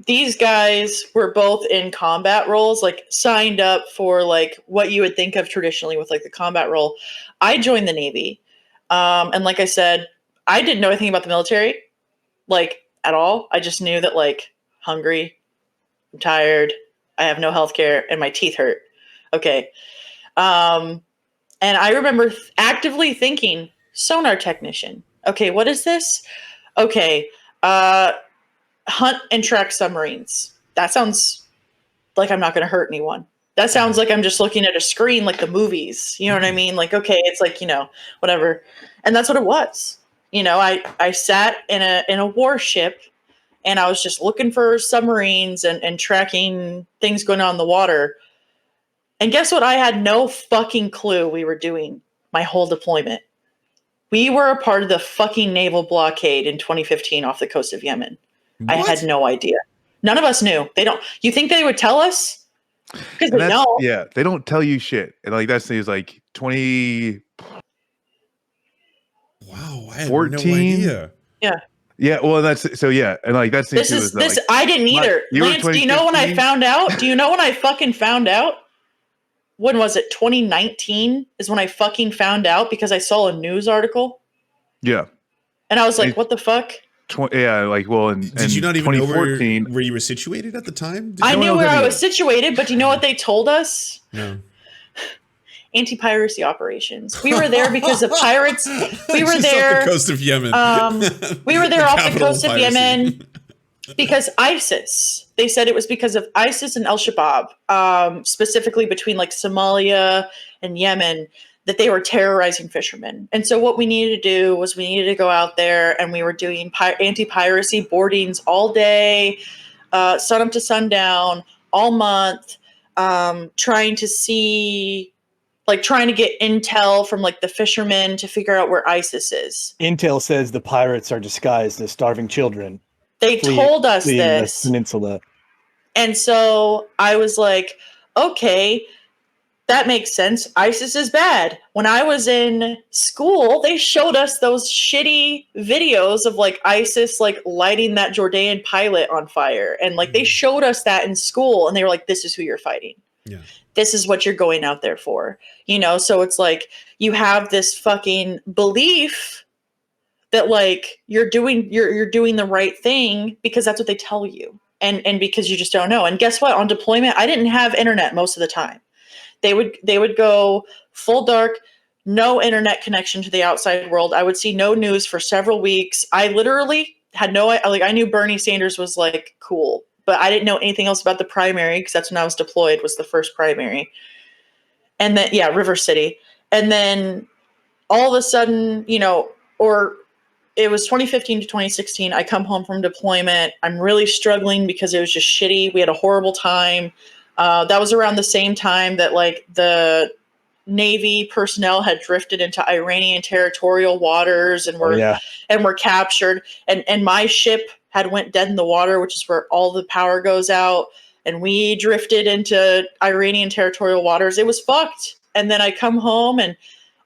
these guys were both in combat roles, like signed up for like what you would think of traditionally with like the combat role. I joined the Navy. And like I said, I didn't know anything about the military, like at all. I just knew that like hungry, I'm tired, I have no health care, and my teeth hurt. Okay. And I remember actively thinking, sonar technician. Okay, what is this? Okay. Hunt and track submarines. That sounds like I'm not going to hurt anyone. That sounds like I'm just looking at a screen like the movies. You know what I mean? Like, okay, it's like, whatever. And that's what it was. I sat in a warship and I was just looking for submarines and tracking things going on in the water. And guess what? I had no fucking clue we were doing my whole deployment. We were a part of the fucking naval blockade in 2015 off the coast of Yemen. What? I had no idea. None of us knew. They don't. You think they would tell us? Because they don't. Yeah, they don't tell you shit. And like that seems like 20. Wow, I had 14? No idea. Yeah. Yeah. Well, that's so. Yeah, and like that's this. Like, I didn't either. Lance, do you know when I found out? Do you know when I fucking found out? When was it? 2019 is when I fucking found out because I saw a news article. Yeah. And I was like, what the fuck? Did you not even know where you were situated at the time? I knew where I was situated, but do you know what they told us? No. Anti-piracy operations. We were there because of pirates. We were there off the coast of Yemen. We were there off the coast of Yemen because ISIS. They said it was because of ISIS and Al-Shabaab, specifically between like Somalia and Yemen, that they were terrorizing fishermen. And so what we needed to do was we needed to go out there and we were doing anti-piracy boardings all day, sun up to sundown, all month, trying to see like trying to get intel from like the fishermen to figure out where ISIS is. Intel says the pirates are disguised as starving children. They told us fleeing the this. peninsula. And so I was like, okay, that makes sense. ISIS is bad. When I was in school, they showed us those shitty videos of like ISIS like lighting that Jordanian pilot on fire. And like they showed us that in school and they were like, this is who you're fighting. Yeah. This is what you're going out there for. You know, so it's like you have this fucking belief that like you're doing the right thing because that's what they tell you. And because you just don't know. And guess what? On deployment, I didn't have internet most of the time. They would go full dark, no internet connection to the outside world. I would see no news for several weeks. I literally had I knew Bernie Sanders was like cool, but I didn't know anything else about the primary because that's when I was deployed, was the first primary. And then, yeah, River City. And then all of a sudden, you know, or it was 2015 to 2016. I come home from deployment. I'm really struggling because it was just shitty. We had a horrible time. That was around the same time that like the Navy personnel had drifted into Iranian territorial waters and were captured. And my ship had went dead in the water, which is where all the power goes out. And we drifted into Iranian territorial waters. It was fucked. And then I come home and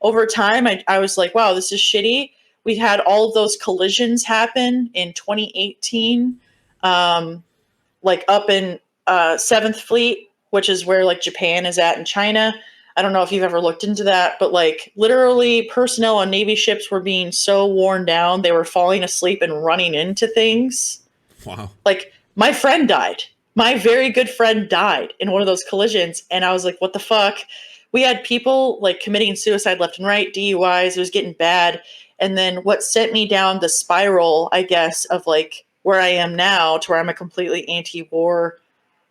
over time, I was like, wow, this is shitty. We had all of those collisions happen in 2018, like up in 7th Fleet, which is where like Japan is at in China. I don't know if you've ever looked into that, but like literally personnel on Navy ships were being so worn down, they were falling asleep and running into things. Wow. Like my friend died. My very good friend died in one of those collisions. And I was like, what the fuck? We had people like committing suicide left and right, DUIs. It was getting bad. And then what sent me down the spiral, I guess, of like where I am now to where I'm a completely anti-war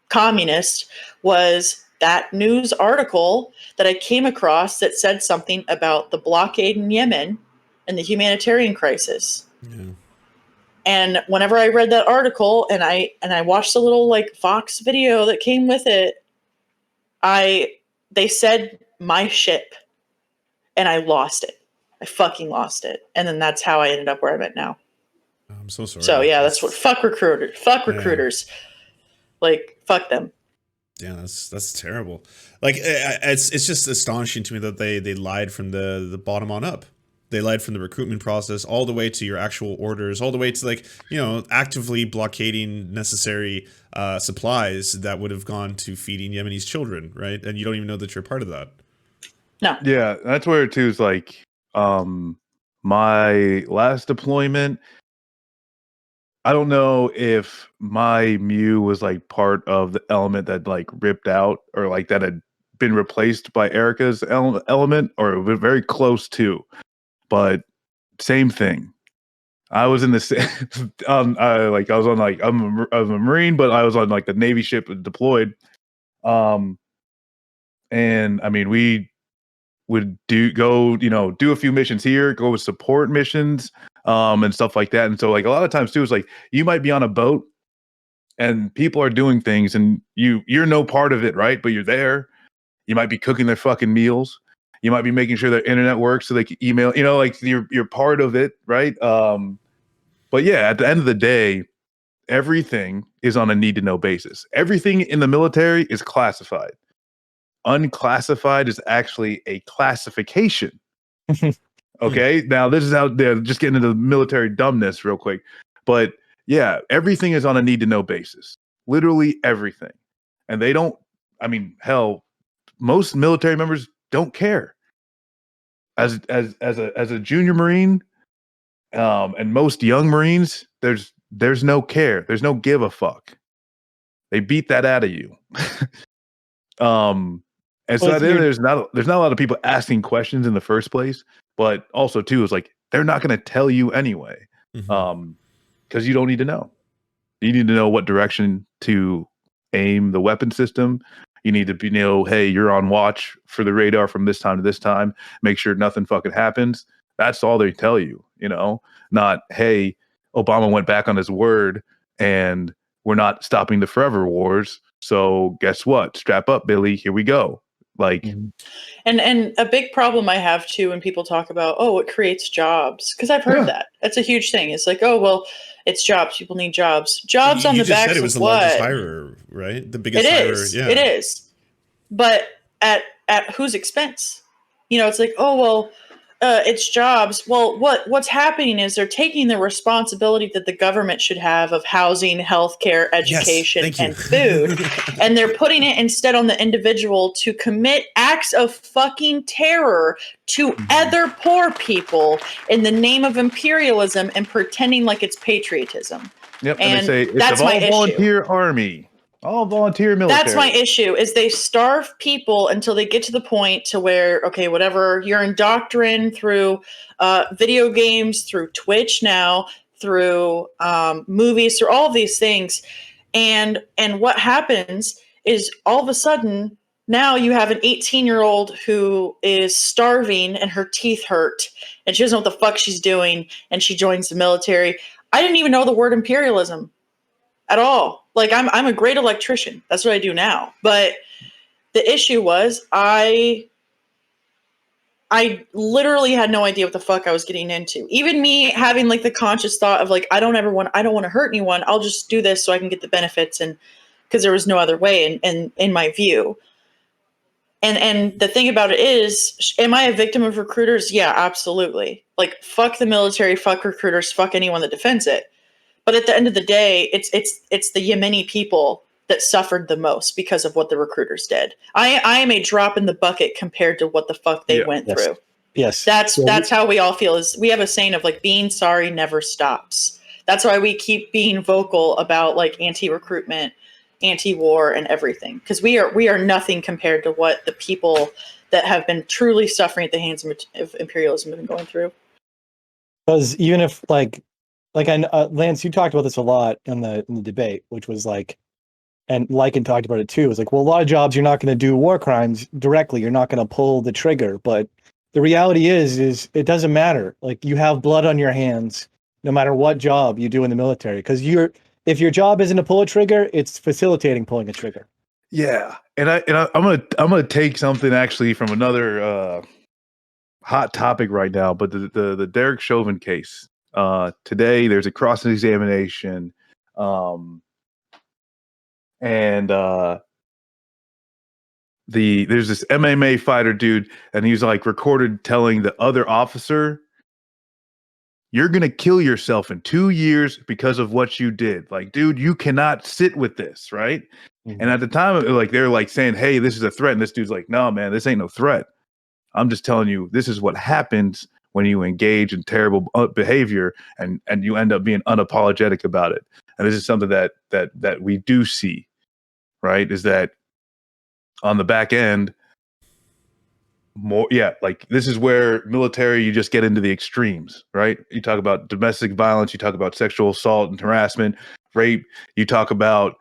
communist was that news article that I came across that said something about the blockade in Yemen and the humanitarian crisis. Yeah. And whenever I read that article and I watched the little like Vox video that came with it, they said my ship and I lost it. I fucking lost it. And then that's how I ended up where I'm at now. I'm so sorry. So yeah, that's what fuck recruiters. Fuck recruiters. Like fuck them. Yeah, that's terrible. Like it's just astonishing to me that they lied from the bottom on up. They lied from the recruitment process all the way to your actual orders, all the way to like, you know, actively blockading necessary supplies that would have gone to feeding Yemenis children, right? And you don't even know that you're part of that. No. Yeah, that's where too is like my last deployment. I don't know if my Mew was like part of the element that like ripped out or like that had been replaced by Erica's element, or it was very close to. But same thing. I was in the I was on like I was a Marine, but I was on like the Navy ship deployed. And I mean, we would do a few missions here, go with support missions, and stuff like that. And so like a lot of times too, it's like you might be on a boat and people are doing things and you're no part of it, right? But you're there. You might be cooking their fucking meals. You might be making sure their internet works so they can email, you know, like you're part of it, right? But yeah, at the end of the day, everything is on a need to know basis. Everything in the military is classified. Unclassified is actually a classification. Okay, now this is how they're just getting into the military dumbness real quick. But yeah, everything is on a need to know basis. Literally everything. And they don't, I mean, hell, most military members don't care. As a junior Marine, and most young Marines, there's no care. There's no give a fuck. They beat that out of you. And so there's not a lot of people asking questions in the first place, but also too is like they're not going to tell you anyway, because you don't need to know. You need to know what direction to aim the weapon system. You need to know, hey, you're on watch for the radar from this time to this time. Make sure nothing fucking happens. That's all they tell you, you know, not, hey, Obama went back on his word and we're not stopping the forever wars. So guess what? Strap up, Billy. Here we go. Like, And a big problem I have too when people talk about, oh, it creates jobs, because I've heard Yeah. that. That's a huge thing. It's like, oh, well, it's jobs. People need jobs. Jobs on You the just said backs it was of the largest what? hirer, right? The It biggest hirer. is. Yeah. It is. But at whose expense? It's like, oh well, it's jobs. Well, what's happening is they're taking the responsibility that the government should have of housing, healthcare, education, thank you. and food, and they're putting it instead on the individual to commit acts of fucking terror to other poor people in the name of imperialism and pretending like it's patriotism. yep. And And they say it's that's an my all issue. volunteer army, all volunteer military. That's my issue, is they starve people until they get to the point to where, okay, whatever, you're indoctrined through video games, through Twitch now, through movies, through all of these things. And what happens is all of a sudden now you have an 18-year-old who is starving and her teeth hurt and she doesn't know what the fuck she's doing, and she joins the military. I didn't even know the word imperialism at all. Like, I'm a great electrician. That's what I do now. But the issue was I literally had no idea what the fuck I was getting into. Even me having like the conscious thought of like, I don't want to hurt anyone. I'll just do this so I can get the benefits, and because there was no other way in my view. And the thing about it is, am I a victim of recruiters? Yeah, absolutely. Like, fuck the military, fuck recruiters, fuck anyone that defends it. But at the end of the day, it's the Yemeni people that suffered the most because of what the recruiters did. I am a drop in the bucket compared to what the fuck they went through. Yes. That's how we all feel. Is we have a saying of like, being sorry never stops. That's why we keep being vocal about like anti-recruitment, anti-war, and everything, because we are nothing compared to what the people that have been truly suffering at the hands of imperialism have been going through. Because even if like Lance, you talked about this a lot in the debate, which was like, and Lycan talked about it too. It was like, well, a lot of jobs you're not going to do war crimes directly. You're not going to pull the trigger. But the reality is it doesn't matter. Like, you have blood on your hands, no matter what job you do in the military. Because if your job isn't to pull a trigger, it's facilitating pulling a trigger. Yeah, and I'm gonna take something actually from another hot topic right now, but the Derek Chauvin case. Today there's a cross examination, and there's this MMA fighter dude, and he's like recorded telling the other officer, "You're gonna kill yourself in 2 years because of what you did. Like, dude, you cannot sit with this, right?" Mm-hmm. And at the time, like, they're like saying, "Hey, this is a threat," and this dude's like, "No, man, this ain't no threat. I'm just telling you, this is what happens when you engage in terrible behavior and you end up being unapologetic about it." And this is something that we do see, right? Is that on the back end, more, yeah, like this is where military, you just get into the extremes, right? You talk about domestic violence, you talk about sexual assault and harassment, rape, you talk about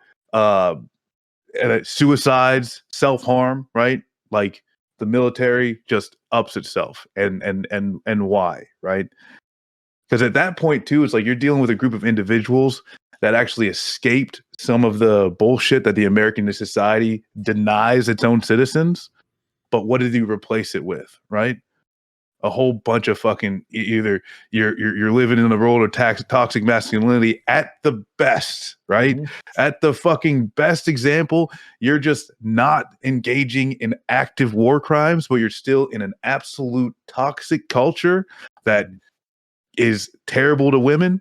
suicides, self-harm, right? Like, the military just ups itself, and why, right? Because at that point too, it's like you're dealing with a group of individuals that actually escaped some of the bullshit that the American society denies its own citizens. But what did you replace it with, right? A whole bunch of fucking, either you're living in the world of toxic masculinity at the best, right? Mm-hmm. At the fucking best example, you're just not engaging in active war crimes, but you're still in an absolute toxic culture that is terrible to women,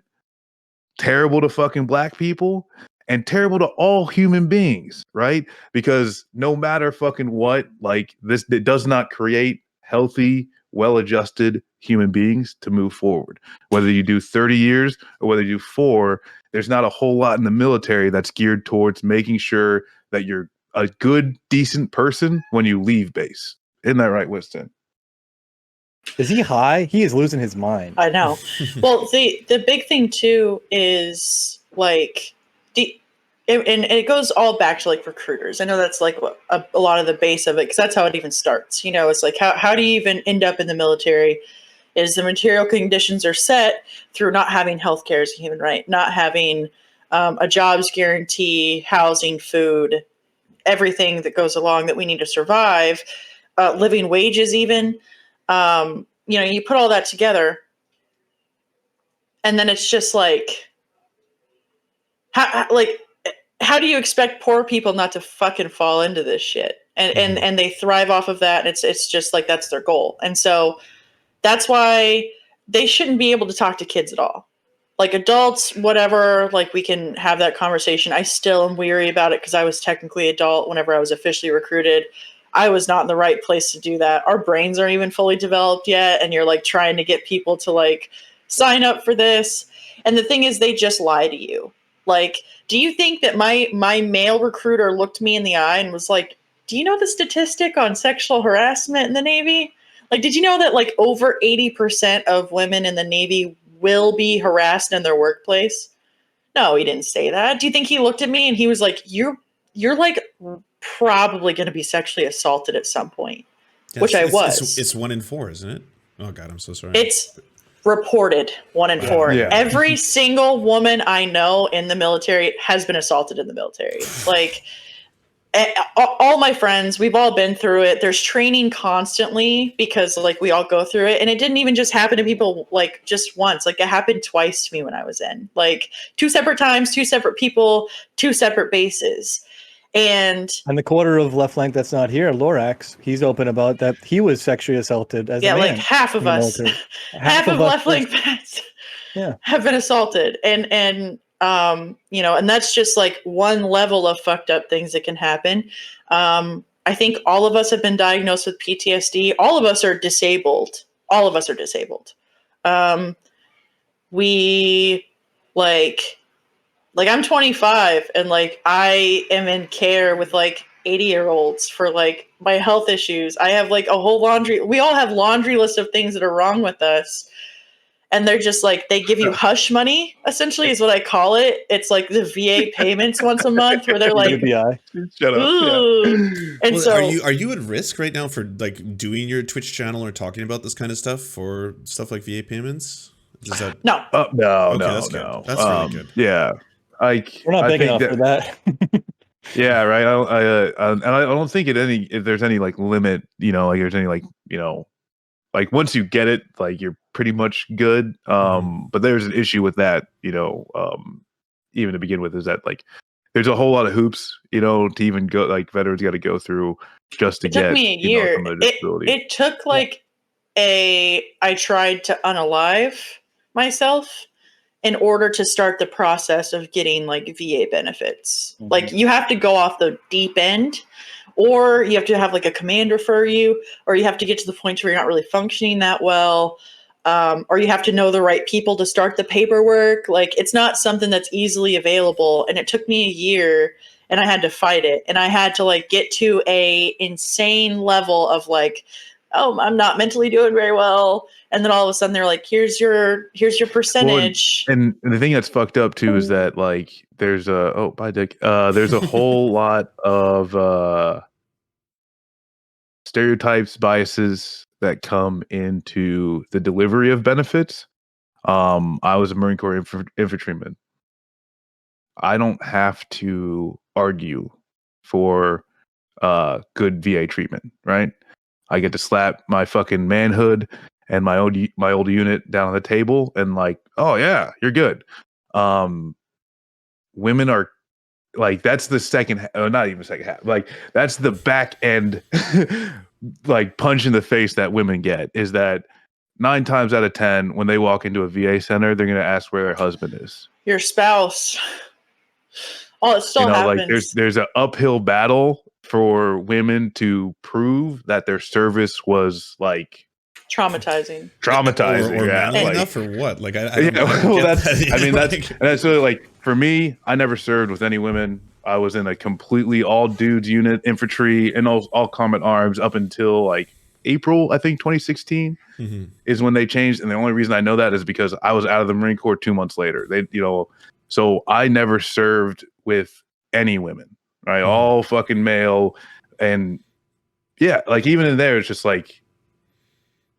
terrible to fucking black people, and terrible to all human beings, right? Because no matter fucking what, like, this, it does not create healthy, well-adjusted human beings to move forward. Whether you do 30 years or whether you do 4, there's not a whole lot in the military that's geared towards making sure that you're a good, decent person when you leave base. Isn't that right, Winston? Is he high? He is losing his mind. I know. Well, the big thing too is like, and it goes all back to like recruiters. I know that's like a lot of the base of it, because that's how it even starts. It's like, how do you even end up in the military? Is the material conditions are set through not having healthcare as a human right, not having a jobs guarantee, housing, food, everything that goes along that we need to survive, living wages even, you know, you put all that together, and then it's just like, how do you expect poor people not to fucking fall into this shit? And they thrive off of that. And it's just like, that's their goal. And so that's why they shouldn't be able to talk to kids at all. Like adults, whatever, like we can have that conversation. I still am weary about it because I was technically adult whenever I was officially recruited. I was not in the right place to do that. Our brains aren't even fully developed yet. And you're like trying to get people to like sign up for this. And the thing is, they just lie to you. Like, do you think that my male recruiter looked me in the eye and was like, do you know the statistic on sexual harassment in the Navy? Like, did you know that like over 80% of women in the Navy will be harassed in their workplace? No, he didn't say that. Do you think he looked at me and he was like, you're like probably going to be sexually assaulted at some point, which I was. It's 1 in 4, isn't it? Oh God, I'm so sorry. It's reported 1 in 4. Yeah. Every single woman I know in the military has been assaulted in the military. Like, all my friends, we've all been through it. There's training constantly because like we all go through it. And it didn't even just happen to people like just once. Like it happened twice to me when I was in, like 2 separate times, 2 separate people, 2 separate bases. And the quarter of left flank that's not here, Lorax, he's open about that he was sexually assaulted as a man. Like half of in the us, military. half of left flank vets Yeah. have been assaulted. And you know, and that's just like one level of fucked up things that can happen. I think all of us have been diagnosed with PTSD. All of us are disabled. All of us are disabled. We like I'm 25 and like I am in care with like 80-year-olds for like my health issues. I have like a whole laundry. We all have laundry list of things that are wrong with us. And they're just like, they give you hush money, essentially, is what I call it. It's like the VA payments once a month where they're like, UBI. Shut up. ooh. Yeah. And Well, so are you at risk right now for like doing your Twitch channel or talking about this kind of stuff for stuff like VA payments? Is that no. No, Okay, no, that's good. no. That's really good. Yeah. Like We're not I big think enough for that. Yeah, right. And I don't think if there's any like limit, you know, like there's any like, you know, like once you get it, like you're pretty much good. But there's an issue with that, you know, even to begin with, is that like there's a whole lot of hoops, you know, to even go, like veterans got to go through just to It get, took me a you know, year. some of the disability. It took like I tried to unalive myself in order to start the process of getting like VA benefits. Mhm. Like you have to go off the deep end, or you have to have like a command refer you, or you have to get to the point where you're not really functioning that well. Or you have to know the right people to start the paperwork. Like it's not something that's easily available. And it took me a year and I had to fight it. And I had to like get to a insane level of like, oh, I'm not mentally doing very well. And then all of a sudden they're like, here's your percentage. And the thing that's fucked up too is that like there's a bye Dick. There's a whole lot of stereotypes, biases that come into the delivery of benefits. I was a Marine Corps infantryman. I don't have to argue for good VA treatment, right? I get to slap my fucking manhood and my old unit down on the table and like, oh yeah, you're good. Women are like, that's the second, not even second half. Like that's the back end, like punch in the face that women get is that 9 times out of 10, when they walk into a VA center, they're going to ask where their husband is. Your spouse. Oh, it still happens. Like there's an uphill battle for women to prove that their service was like traumatizing. Or yeah, manly like, enough or what? Like I yeah, don't well, get that's that. I mean that's really like for me. I never served with any women. I was in a completely all dudes unit, infantry, and all combat arms up until like April, I think 2016 is when they changed. And the only reason I know that is because I was out of the Marine Corps 2 months later. They, you know, so I never served with any women, right? All fucking male. And yeah, like even in there, it's just like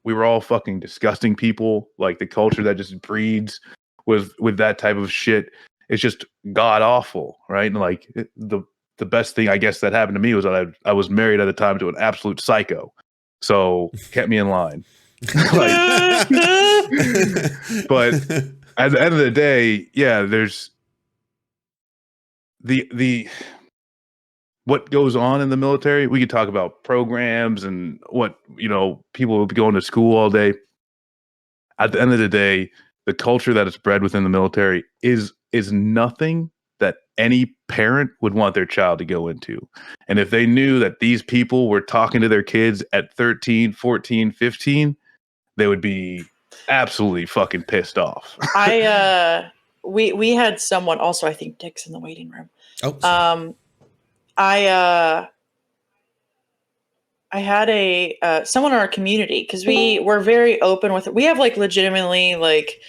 we were all fucking disgusting people. Like the culture that just breeds with that type of shit is just god awful, right? And like the the best thing I guess that happened to me was that I was married at the time to an absolute psycho, so kept me in line. Like, but at the end of the day, yeah, there's the what goes on in the military. We could talk about programs and what, people will be going to school all day. At the end of the day, the culture that is bred within the military is nothing that any parent would want their child to go into. And if they knew that these people were talking to their kids at 13, 14, 15, they would be absolutely fucking pissed off. We had someone also, I think Dick's in the waiting room. Oh, sorry. I had someone in our community, because we're very open with it. We have like legitimately like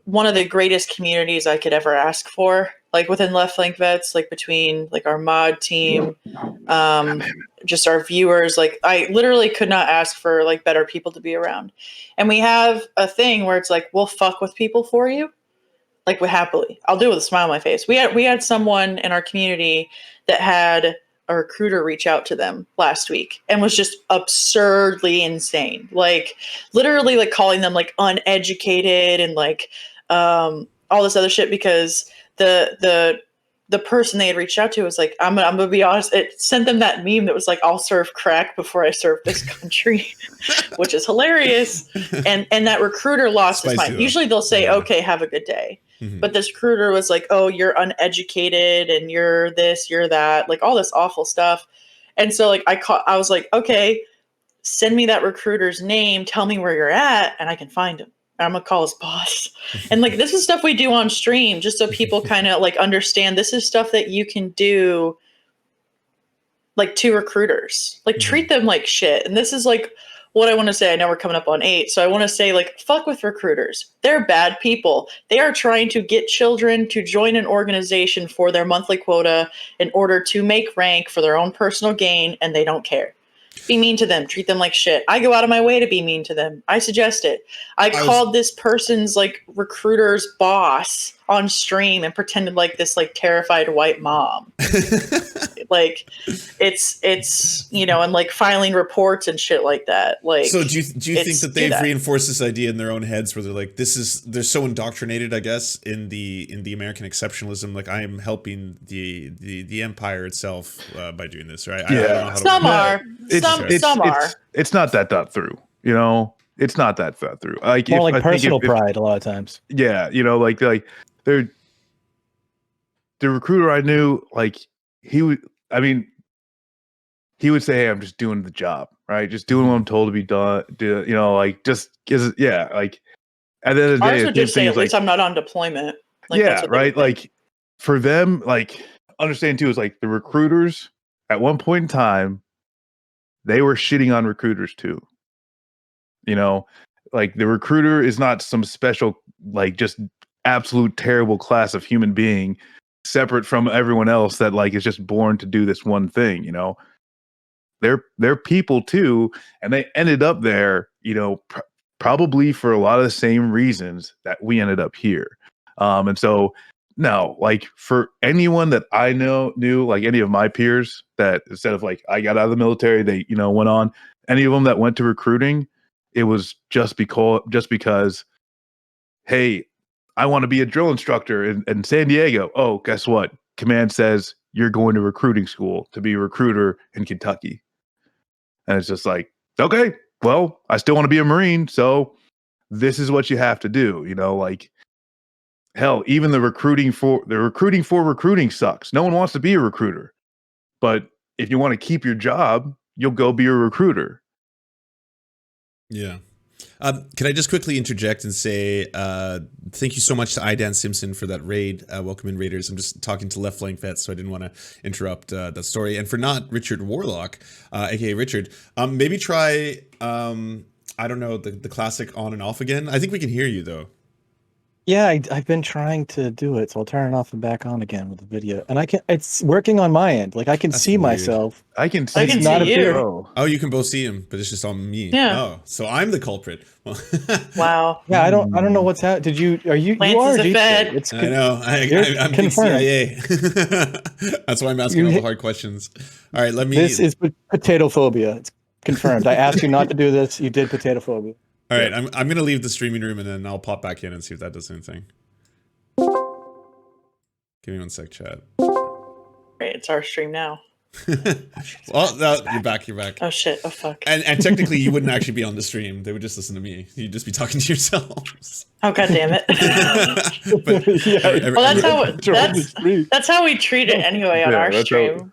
one of the greatest communities I could ever ask for, like within Left Flank Vets, like between like our mod team, just our viewers. Like I literally could not ask for like better people to be around. And we have a thing where it's like, we'll fuck with people for you. Like, we happily, I'll do it with a smile on my face. We had someone in our community that had a recruiter reach out to them last week and was just absurdly insane. Like literally like calling them like uneducated and like all this other shit, because the person they had reached out to was like, I'm gonna be honest, it sent them that meme that was like, I'll serve crack before I serve this country, which is hilarious. And that recruiter lost his mind. Usually they'll say, okay, have a good day. Mm-hmm. But this recruiter was like, oh, you're uneducated and you're this, you're that, like all this awful stuff. And so like I was like, okay, send me that recruiter's name, tell me where you're at, and I can find him. I'm gonna call his boss. And like, this is stuff we do on stream just so people kind of like understand this is stuff that you can do like to recruiters, like treat them like shit. And this is like what I want to say. I know we're coming up on 8. So I want to say like, fuck with recruiters. They're bad people. They are trying to get children to join an organization for their monthly quota in order to make rank for their own personal gain. And they don't care. Be mean to them, treat them like shit. I go out of my way to be mean to them. I suggest it. I called this person's like recruiter's boss on stream and pretended like this like terrified white mom. Like it's and like filing reports and shit like that. Like, so do you think that they've reinforced this idea in their own heads where they're like, they're so indoctrinated, I guess, in the American exceptionalism, like I am helping the empire itself by doing this, right? Yeah. I don't know how some are. Some are. It's not that thought through, It's not that thought through. Like more like personal pride a lot of times. Yeah, like they're the recruiter I knew, like he would say, hey, I'm just doing the job, right? Just doing what I'm told to be done. Like just like at the end of the day, ours would just say at least I'm not on deployment. Like, yeah, right. Like for them, like understand too is like the recruiters at one point in time, they were shitting on recruiters too. Like the recruiter is not some special, like just absolute terrible class of human being separate from everyone else that like is just born to do this one thing. They're people too, and they ended up there, probably for a lot of the same reasons that we ended up here. And so no, like for anyone that I knew, like any of my peers that instead of like I got out of the military, they went on. Any of them that went to recruiting, it was just because, hey, I want to be a drill instructor in San Diego. Oh, guess what? Command says you're going to recruiting school to be a recruiter in Kentucky. And it's just like, okay, well, I still want to be a Marine, so this is what you have to do. Like hell, even the recruiting for recruiting sucks. No one wants to be a recruiter. But if you want to keep your job, you'll go be a recruiter. Yeah. Can I just quickly interject and say thank you so much to Idan Simpson for that raid. Welcome in, Raiders. I'm just talking to Left Flank Vets, so I didn't want to interrupt that story. And for not Richard Warlock, aka Richard, maybe try I don't know the classic on and off again. I think we can hear you though. Yeah, I've been trying to do it, so I'll turn it off and back on again with the video. And I can, it's working on my end. Like I can That's see weird. myself. I can I can It's not see you. appearing. Oh, Oh, you can both see him, but it's just on me. Yeah. Oh, so I'm the culprit. Well, Wow. Yeah, I don't know what's happening. You Lance are is a G fed. It's I know. You're I'm big confirmed. CIA. That's why I'm asking all the hard questions. All right, let me. This is potato phobia. It's confirmed. I asked you not to do this. You did potato phobia. All right, I'm gonna leave the streaming room and then I'll pop back in and see if that does anything. Give me 1 sec, chat. Right, it's our stream now. Well, you're back. You're back. Oh shit. Oh fuck. And technically, you wouldn't actually be on the stream. They would just listen to me. You'd just be talking to yourselves. Oh god damn it. But Well, that's how we treat it anyway on Yeah, our that's stream.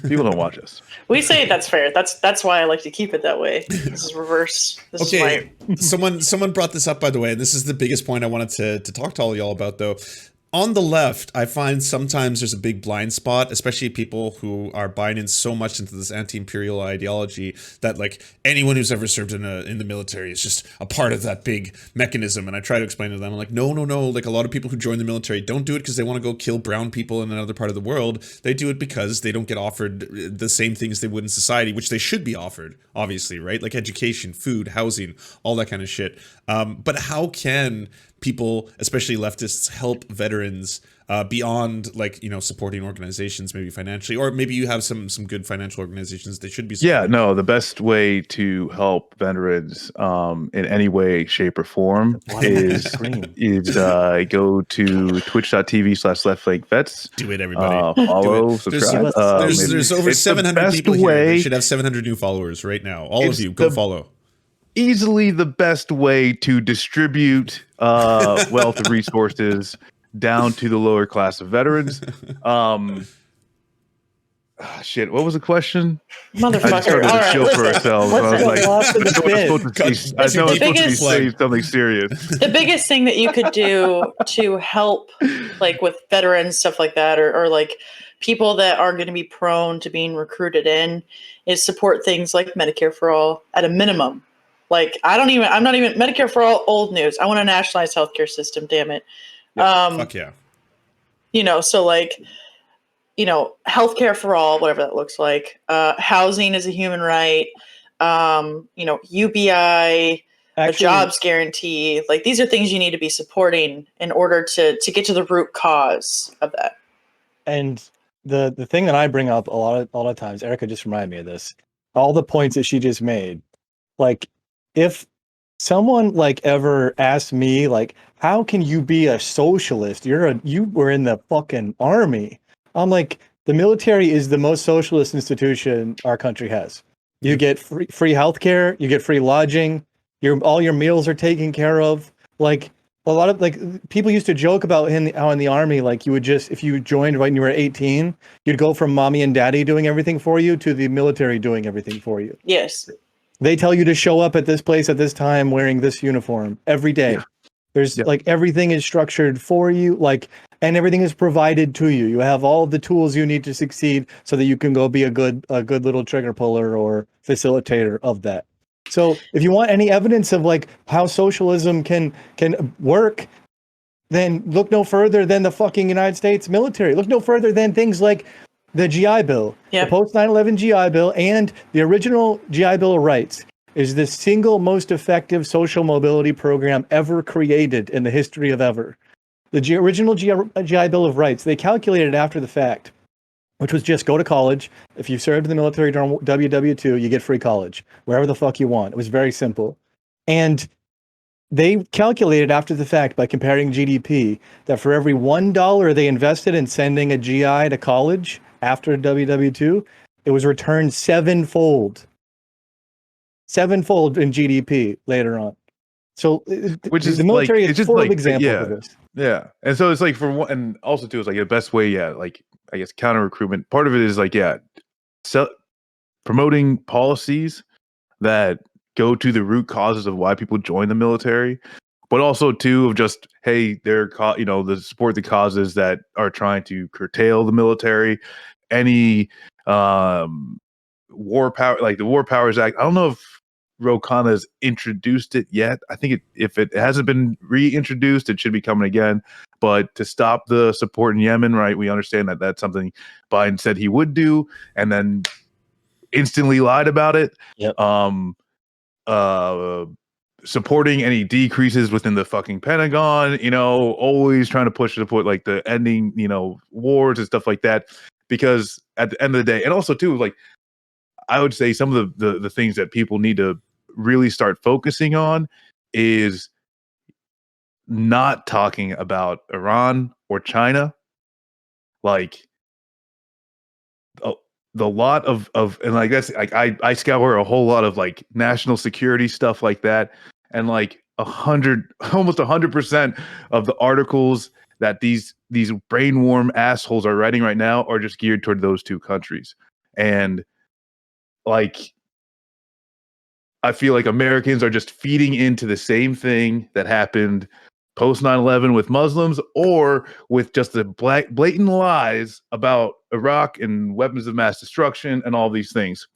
people don't watch us. We say that's fair. That's why I like to keep it that way. This is reverse. This Okay, is someone brought this up, by the way, and this is the biggest point I wanted to talk to all y'all about, though. On the left, I find sometimes there's a big blind spot, especially people who are buying in so much into this anti-imperial ideology that like anyone who's ever served in the military is just a part of that big mechanism. And I try to explain to them, I'm like, no. Like a lot of people who join the military don't do it because they want to go kill brown people in another part of the world. They do it because they don't get offered the same things they would in society, which they should be offered, obviously, right? Like education, food, housing, all that kind of shit. But how can people, especially leftists, help veterans beyond like, you know, supporting organizations maybe financially, or maybe you have some good financial organizations they should be supporting? Yeah, no, the best way to help veterans in any way, shape, or form is go to twitch.tv/leftflankvets. Do it, everybody. Follow, Do it. subscribe. There's over 700 people here. They should have 700 new followers right now. All of you, go follow. Easily the best way to distribute wealth and resources down to the lower class of veterans. Shit, what was the question? Motherfucker. I just started All to right, chill for listen. ourselves. I was like, I know I'm supposed to be saying something serious. The biggest thing that you could do to help, like with veterans, stuff like that, or like people that are going to be prone to being recruited in, is support things like Medicare for All at a minimum. Like I'm not even Medicare for All, old news. I want a nationalized healthcare system. Damn it. Fuck yeah. You know, so like, you know, healthcare for all, whatever that looks like. Housing is a human right. You know, UBI, a jobs guarantee. Like these are things you need to be supporting in order to get to the root cause of that. And the thing that I bring up a lot of times, Erica just reminded me of this. All the points that she just made. Like, if someone like ever asked me, like, how can you be a socialist? You were in the fucking army. I'm like, the military is the most socialist institution our country has. You get free healthcare, you get free lodging, all your meals are taken care of. Like a lot of like people used to joke about how in the army, like you would just, if you joined when you were 18, you'd go from mommy and daddy doing everything for you to the military doing everything for you. Yes. They tell you to show up at this place at this time wearing this uniform every day. Yeah. There's like everything is structured for you, like, and everything is provided to you. You have all the tools you need to succeed so that you can go be a good little trigger puller or facilitator of that. So if you want any evidence of like how socialism can work, then look no further than the fucking United States military. Look no further than things like the GI Bill, the post 9/11 GI Bill, and the original GI Bill of Rights is the single most effective social mobility program ever created in the history of ever. The original GI Bill of Rights, they calculated after the fact, which was just go to college. If you served in the military during WW2, you get free college, wherever the fuck you want. It was very simple. And they calculated after the fact by comparing GDP that for every $1 they invested in sending a GI to college after WW2, it was returned sevenfold in GDP later on. So which is the military like, is full of examples of this. Yeah. And so it's like for one, and also too, it's like the best way, like I guess counter recruitment. Part of it is like, promoting policies that go to the root causes of why people join the military, but also too of just, hey, they're the support the causes that are trying to curtail the military. Any war power, like the War Powers Act. I don't know if Ro Khanna's introduced it yet. I think if it hasn't been reintroduced, it should be coming again. But to stop the support in Yemen, right? We understand that that's something Biden said he would do, and then instantly lied about it. Yep. Supporting any decreases within the fucking Pentagon, always trying to push support like the ending, wars and stuff like that. Because at the end of the day, and also too, like I would say some of the things that people need to really start focusing on is not talking about Iran or China. Like the lot of and I guess like I scour a whole lot of like national security stuff like that, and like almost 100% of the articles that these brainworm assholes are writing right now are just geared toward those two countries. And like I feel like Americans are just feeding into the same thing that happened post 9/11 with Muslims, or with just the blatant lies about Iraq and weapons of mass destruction and all these things.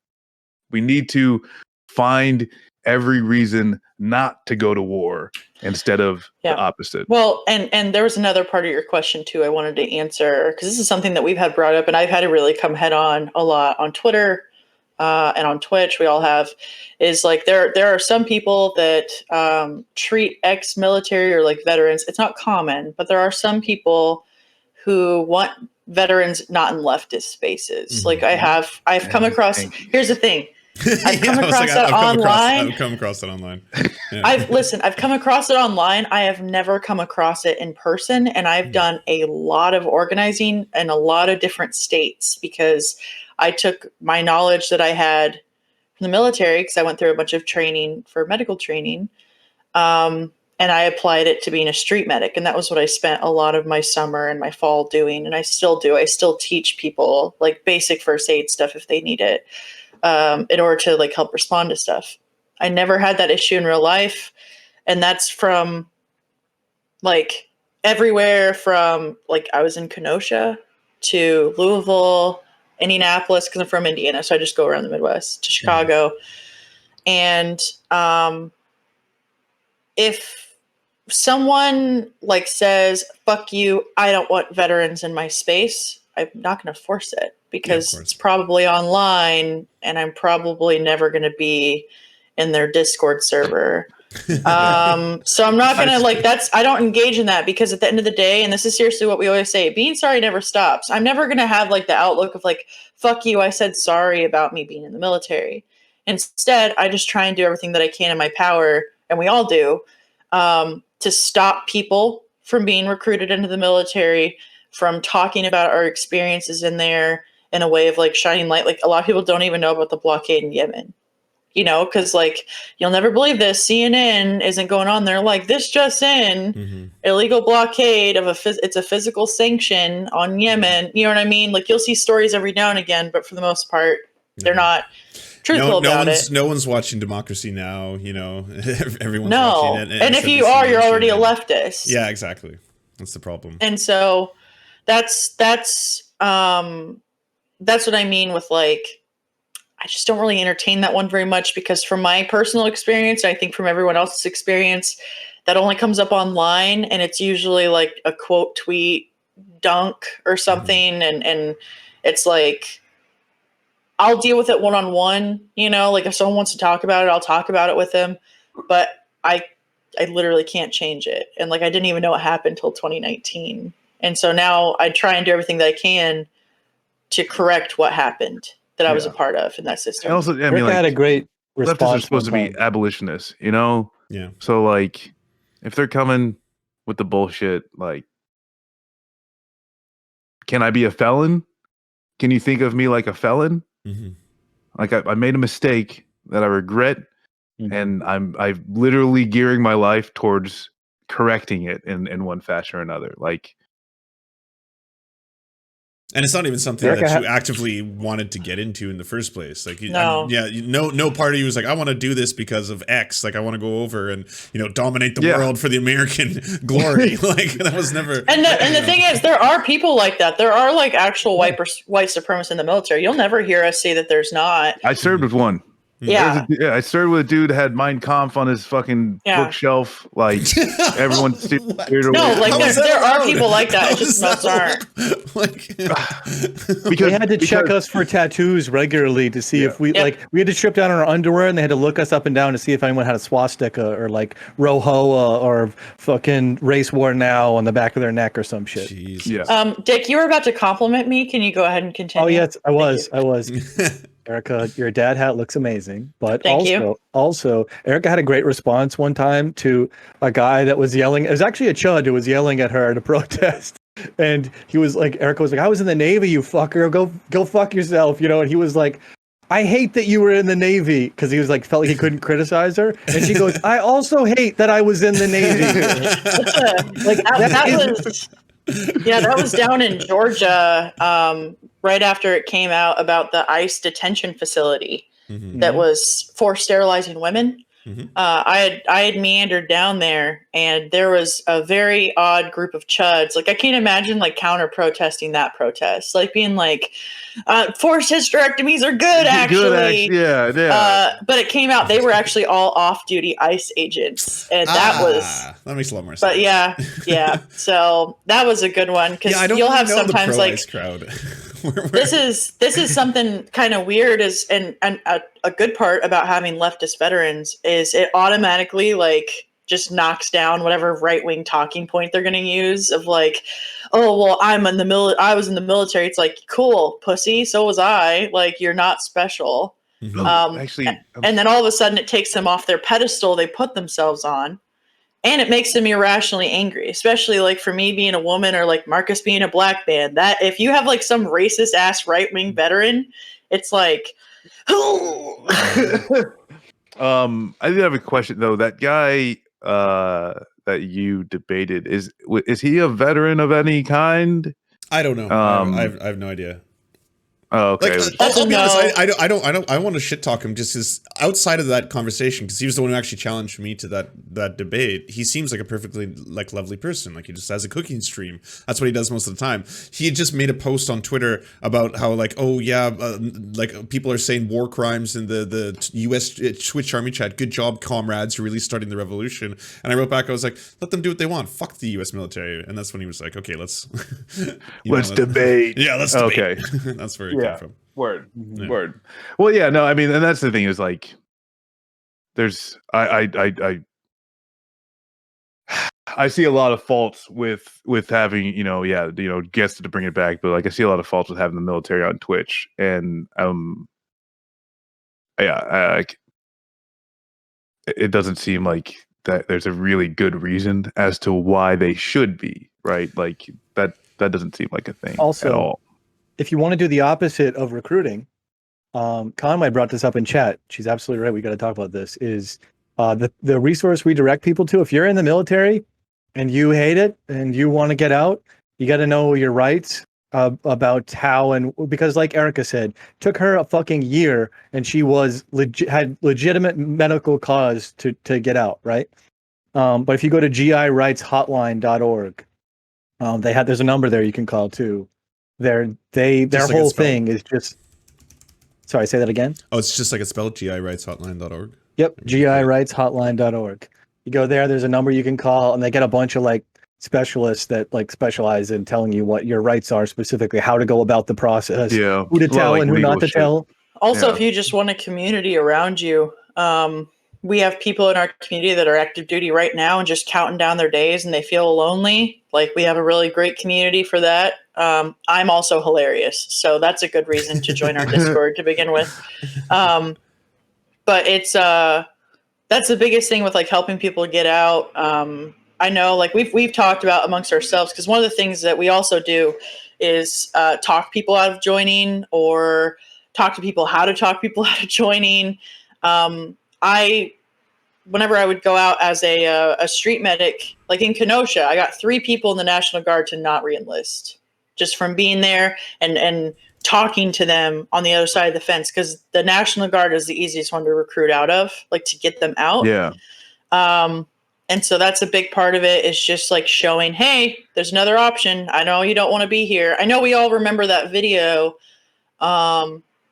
We need to find every reason not to go to war instead of the opposite. Well, and there was another part of your question too I wanted to answer, because this is something that we've had brought up and I've had to really come head on a lot on Twitter and on Twitch. We all have, is like there are some people that treat ex-military or like veterans. It's not common, but there are some people who want veterans not in leftist spaces. Mm-hmm. Like I've come across. Here's the thing. I've come across that online. I've come across that online. Yeah. I've come across it online. I have never come across it in person, and I've done a lot of organizing in a lot of different states because I took my knowledge that I had from the military, because I went through a bunch of training for medical training, and I applied it to being a street medic, and that was what I spent a lot of my summer and my fall doing, and I still do. I still teach people like basic first aid stuff if they need it. In order to like help respond to stuff. I never had that issue in real life. And that's from like everywhere from like I was in Kenosha to Louisville, Indianapolis, because I'm from Indiana. So I just go around the Midwest to Chicago. And if someone like says, fuck you, I don't want veterans in my space, I'm not going to force it, because it's probably online and I'm probably never going to be in their Discord server. So I'm not going to like, I don't engage in that, because at the end of the day, and this is seriously what we always say, being sorry never stops. I'm never going to have like the outlook of like, fuck you, I said sorry about me being in the military. Instead, I just try and do everything that I can in my power, and we all do, to stop people from being recruited into the military, from talking about our experiences in there in a way of like shining light. Like a lot of people don't even know about the blockade in Yemen, because like, you'll never believe this. CNN isn't going on there like this just in illegal blockade of it's a physical sanction on Yemen. You know what I mean? Like you'll see stories every now and again, but for the most part, they're not truthful about it. No one's watching Democracy Now, everyone's watching it. And if you are, you're already a leftist. Yeah, exactly. That's the problem. And so that's what I mean with like, I just don't really entertain that one very much, because from my personal experience, I think from everyone else's experience, that only comes up online, and it's usually like a quote tweet dunk or something. And it's like, I'll deal with it one-on-one, like if someone wants to talk about it, I'll talk about it with them, but I literally can't change it. And like, I didn't even know what happened until 2019. And so now I try and do everything that I can to correct what happened that I was a part of in that system. And also, I mean, like, had a great response. Leftists are supposed to be abolitionists, Yeah. So like, if they're coming with the bullshit, like, can I be a felon? Can you think of me like a felon? Like I made a mistake that I regret, and I'm literally gearing my life towards correcting it in one fashion or another. Like, and it's not even something that you actively wanted to get into in the first place. Like, no part of you was like, I want to do this because of X. Like, I want to go over and dominate the world for the American glory. Like, that was never. And the thing is, there are people like that. There are like actual white supremacists in the military. You'll never hear us say that there's not. I served with one. Yeah. I started with a dude that had Mein Kampf on his fucking Yeah. bookshelf. Like everyone's What? steered away. No, like How is that there are allowed? people like that. How It's just is that most aren't. allowed? Like, They had to check us for tattoos regularly to see if we we had to strip down our underwear, and they had to look us up and down to see if anyone had a swastika or like Rohoa or fucking race war now on the back of their neck or some shit. Jesus. Yeah. Dick, you were about to compliment me. Can you go ahead and continue? Oh yes, I was. you. Erica, your dad hat looks amazing, but Thank you. also Erica had a great response one time to a guy that was yelling. It was actually a chud who was yelling at her at a protest, and he was like, Erica was like, "I was in the Navy, you fucker. Go fuck yourself," you know. And he was like, "I hate that you were in the Navy," because he was like felt like he couldn't criticize her, and she goes, "I also hate that I was in the Navy." Like that was down in Georgia, right after it came out about the ICE detention facility that was for sterilizing women. I had meandered down there, and there was a very odd group of chuds. Like I can't imagine like counter protesting that protest, like being like, forced hysterectomies are good actually. Yeah. But it came out they were actually all off-duty ICE agents, and that makes a lot more sense. But yeah. So that was a good one because I don't you'll really have know sometimes the like pro-ICE crowd. this is something kind of weird is and a good part about having leftist veterans is it automatically like just knocks down whatever right-wing talking point they're going to use of like, oh well, I was in the military. It's like, cool, pussy, so was I. Like, you're not special. Actually, and then all of a sudden it takes them off their pedestal they put themselves on. And it makes them irrationally angry, especially like for me being a woman or like Marcus being a black man. That if you have like some racist ass right wing veteran, it's like, I did have a question though. That guy that you debated is he a veteran of any kind? I don't know. I have no idea. Oh, okay. Like, I'll be honest. I want to shit talk him just as outside of that conversation because he was the one who actually challenged me to that debate. He seems like a perfectly like lovely person. Like he just has a cooking stream. That's what he does most of the time. He had just made a post on Twitter about how like like people are saying war crimes in the U.S. Twitch Army chat. Good job, comrades. You're really starting the revolution. And I wrote back. I was like, let them do what they want. Fuck the U.S. military. And that's when he was like, okay, let's debate. Yeah, let's debate. Okay, that's where it came from. Word. Well, yeah, no, I mean, and that's the thing is like, there's I see a lot of faults with having guests to bring it back, but like I see a lot of faults with having the military on Twitch, and it doesn't seem like that there's a really good reason as to why they should be, right? Like that doesn't seem like a thing Also, at all. If you want to do the opposite of recruiting, Conway brought this up in chat. She's absolutely right. We got to talk about this. Is the resource we direct people to? If you're in the military and you hate it and you want to get out, you got to know your rights about how and because, like Erica said, took her a fucking year and she had legitimate medical cause to get out, right? But if you go to GIRightsHotline.org, there's a number there you can call too. Their whole thing is just. Sorry, say that again. Oh, it's just like it's spelled GIRightsHotline.org. Yep, GIRightsHotline.org. You go there. There's a number you can call, and they get a bunch of like specialists that like specialize in telling you what your rights are, specifically how to go about the process, who to tell and who not to tell. Also, if you just want a community around you, we have people in our community that are active duty right now and just counting down their days and they feel lonely. Like we have a really great community for that. I'm also hilarious. So that's a good reason to join our Discord to begin with. But it's, that's the biggest thing with like helping people get out. I know like we've talked about amongst ourselves, because one of the things that we also do is talk people out of joining or talk to people how to talk people out of joining. Whenever I would go out as a street medic, like in Kenosha, I got 3 people in the National Guard to not re-enlist just from being there and talking to them on the other side of the fence, because the National Guard is the easiest one to recruit out of, like to get them out. Yeah. And so that's a big part of it, is just like showing, hey, there's another option. I know you don't want to be here. I know we all remember that video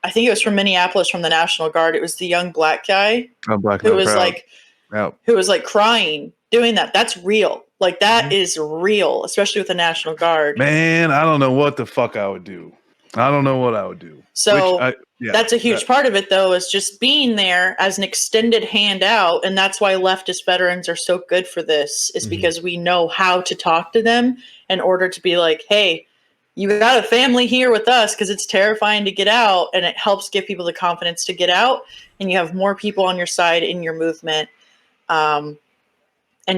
I think it was from Minneapolis, from the National Guard. It was the young black guy I'm black. who and was proud. like, Yeah. who was like crying, doing that. That's real. Like that is real, especially with the National Guard. Man, I don't know what the fuck I would do. I don't know what I would do. So that's a huge part of it, though, is just being there as an extended hand out. And that's why leftist veterans are so good for this, is because we know how to talk to them in order to be like, hey, you got a family here with us, because it's terrifying to get out. And it helps give people the confidence to get out. And you have more people on your side in your movement. And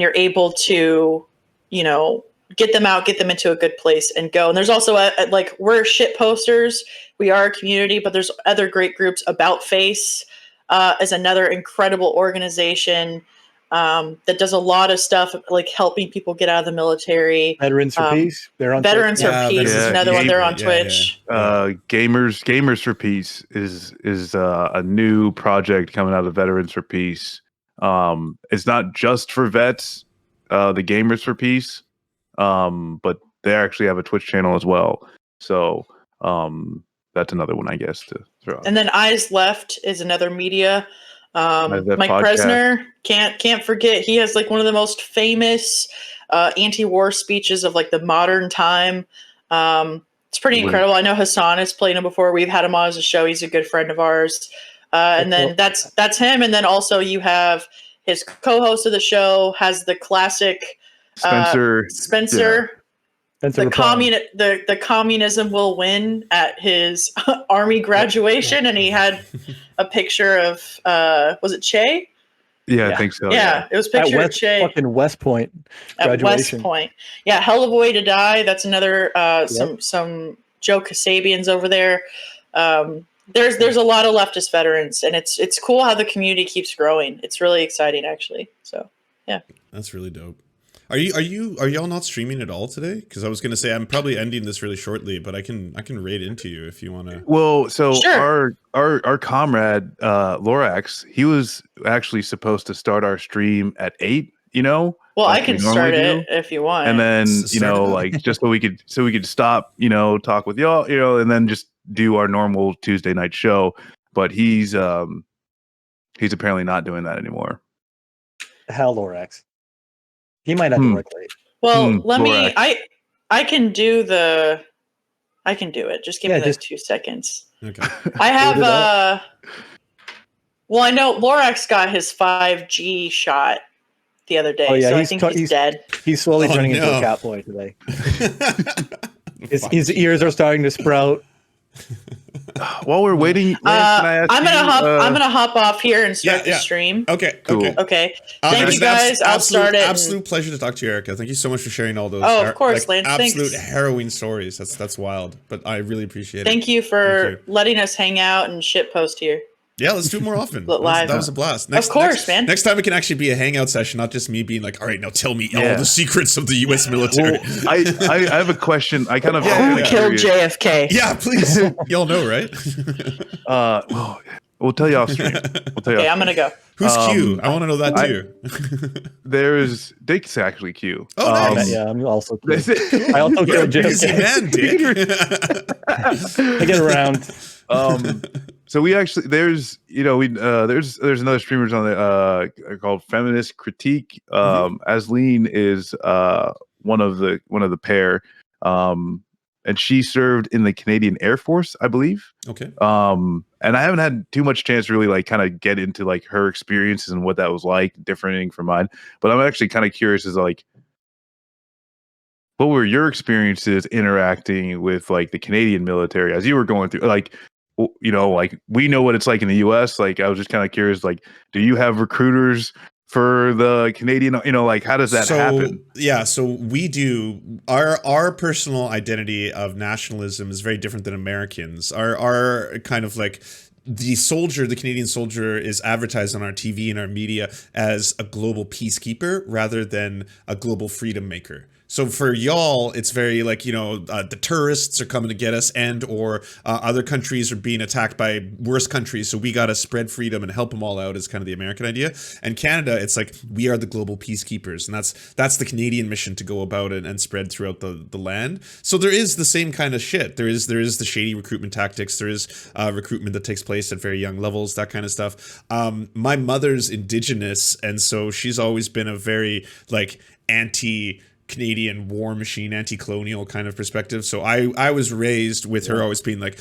you're able to, you know, get them out, get them into a good place and go. And there's also like, we're shit posters. We are a community, but there's other great groups. About Face is another incredible organization that does a lot of stuff, like helping people get out of the military. Veterans for Peace. They're on Veterans Twitch. for Peace is another one. They're on Twitch. Gamers for Peace is a new project coming out of Veterans for Peace. It's not just for vets, the Gamers for Peace, but they actually have a Twitch channel as well. So that's another one, I guess, to throw out. And then Eyes Left is another media. Mike podcast. Presner, can't forget. He has like one of the most famous anti-war speeches of like the modern time. It's pretty incredible. I know Hassan has played him before. We've had him on as a show. He's a good friend of ours. And then that's him. And then also you have his co-host of the show has the classic Spencer. The communism will win at his army graduation, and he had a picture of was it Che? Yeah, I think so. Yeah, it was a picture of Che. Fucking West Point graduation. At West Point. Yeah, Hell of a Way to Die. That's another some Joe Kasabians over there. There's a lot of leftist veterans, and it's cool how the community keeps growing. It's really exciting, actually. So yeah, that's really dope. Are y'all not streaming at all today? Because I was gonna say I'm probably ending this really shortly, but I can raid into you if you want to. Well, so sure. our comrade Lorax, he was actually supposed to start our stream at 8. You know. Well, like I can start it if you want, and then like just so we could stop, talk with y'all, and then just do our normal Tuesday night show. But he's apparently not doing that anymore. Hell, Lorax. He might have to work late. Well, let me. I can do it. Just give me those 2 seconds. Okay. I have. Well, I know Lorax got his 5G shot the other day, so I think he's dead. He's slowly turning into a cat boy today. His ears are starting to sprout. While we're waiting, I'm gonna hop off here and start the stream. Okay, cool. Okay. Thank you guys. I'll start it. Absolute pleasure to talk to you, Erica. Thank you so much for sharing all those. Oh, of course, Lance. Absolute harrowing stories. That's wild, but I really appreciate it. Thank you for letting us hang out and shitpost here. Yeah, let's do it more often. Live. That was a blast. Of course, man. Next time it can actually be a hangout session, not just me being like, all right, now tell me all the secrets of the U.S. military. Well, I have a question. I kind of who killed JFK? Yeah, please. Y'all know, right? We'll tell you off stream. Okay, I'm gonna go. Who's Q? I want to know that too. There's Dick's actually Q. Oh, nice. Yeah, I'm also Q. I also killed JFK. Man, Dick. I get around. So we actually there's another streamers on the called Feminist Critique. Asleen is one of the pair, and she served in the Canadian Air Force, I believe. Okay. And I haven't had too much chance to really like kind of get into like her experiences and what that was like, differing from mine. But I'm actually kind of curious as like, what were your experiences interacting with like the Canadian military as you were going through, like, like we know what it's like in the US. Like, I was just kind of curious, like, do you have recruiters for the Canadian, like, how does that happen? Yeah, so we do. Our personal identity of nationalism is very different than Americans. Our kind of like the Canadian soldier is advertised on our TV and our media as a global peacekeeper rather than a global freedom maker. So for y'all, it's very like, the tourists are coming to get us, and or other countries are being attacked by worse countries. So we got to spread freedom and help them all out is kind of the American idea. And Canada, it's like we are the global peacekeepers. And that's the Canadian mission to go about and spread throughout the land. So there is the same kind of shit. There is the shady recruitment tactics. There is recruitment that takes place at very young levels, that kind of stuff. My mother's Indigenous, and so she's always been a very like anti-Canadian war machine, anti-colonial kind of perspective. So I was raised with her always being like,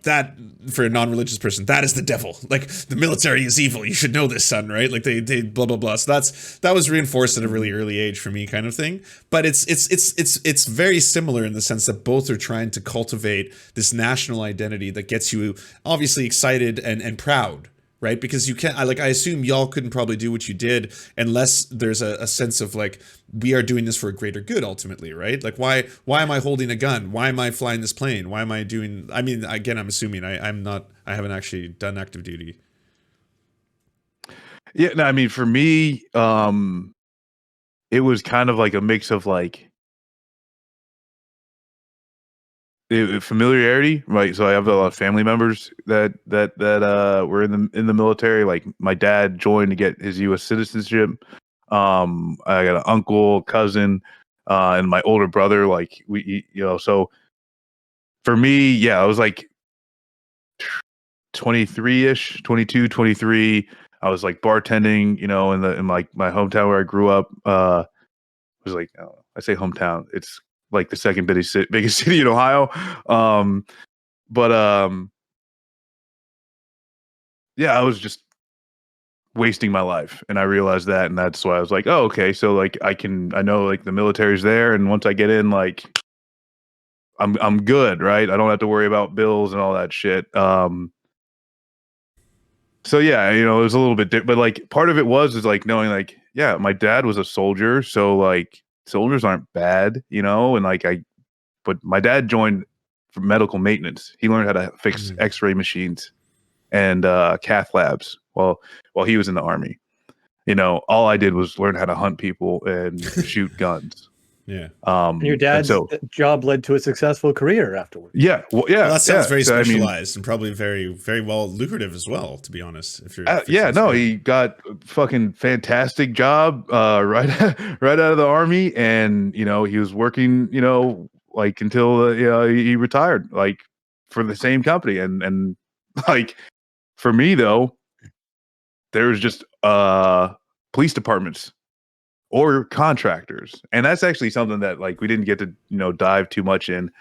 that for a non-religious person, that is the devil. Like the military is evil. You should know this, son, right? Like they blah blah blah. So that was reinforced at a really early age for me, kind of thing. But it's very similar in the sense that both are trying to cultivate this national identity that gets you obviously excited and proud. Right, because you can't. I assume y'all couldn't probably do what you did unless there's a sense of like we are doing this for a greater good ultimately, right? Like why am I holding a gun? Why am I flying this plane? Why am I doing? I mean, again, I'm assuming I haven't actually done active duty. Yeah, no, I mean, for me, it was kind of like a mix of like familiarity, right? So I have a lot of family members that were in the military. Like my dad joined to get his U.S. citizenship. I got an uncle, cousin, and my older brother. Like so for me, yeah, I was like 23-ish, 22, 23. I was like bartending, in like my hometown where I grew up. It was like, I say hometown. It's like the second biggest city in Ohio. Yeah, I was just wasting my life, and I realized that, and that's why I was like, oh, okay, so like I know like the military's there, and once I get in, like I'm good, right? I don't have to worry about bills and all that shit. So yeah, it was a little bit different, but like part of it is like knowing like, yeah, my dad was a soldier, so like soldiers aren't bad, and like but my dad joined for medical maintenance. He learned how to fix X-ray machines and cath labs while he was in the Army. All I did was learn how to hunt people and shoot guns. Yeah. And your dad's job led to a successful career afterwards. Yeah. Well, yeah. Well, that sounds very So, specialized and probably very, very well lucrative as well, to be honest. If you're he got a fucking fantastic job right out of the Army, and he was working like until he retired, like for the same company, and like for me though, there was just police departments or contractors, and that's actually something that like we didn't get to dive too much in.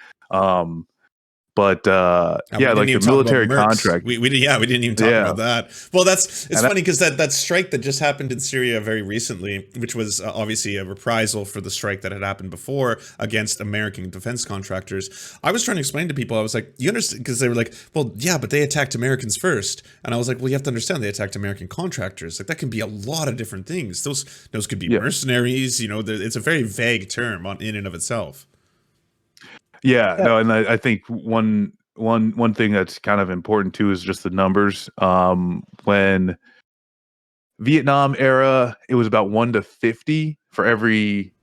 But like the military contract. We didn't even talk about that. Well, it's funny because that strike that just happened in Syria very recently, which was obviously a reprisal for the strike that had happened before against American defense contractors. I was trying to explain to people, I was like, you understand? Because they were like, well, yeah, but they attacked Americans first. And I was like, well, you have to understand they attacked American contractors. Like that can be a lot of different things. Those could be mercenaries. It's a very vague term in and of itself. Yeah, no, and I think one thing that's kind of important too is just the numbers. When Vietnam era, it was about 1 to 50 for every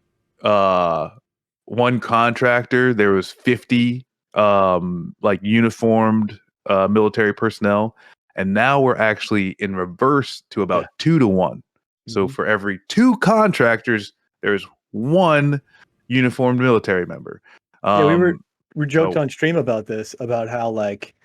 one contractor. There was 50 like uniformed military personnel, and now we're actually in reverse to about 2 to 1. So for every 2 contractors, there's 1 uniformed military member. We joked on stream about this, about how like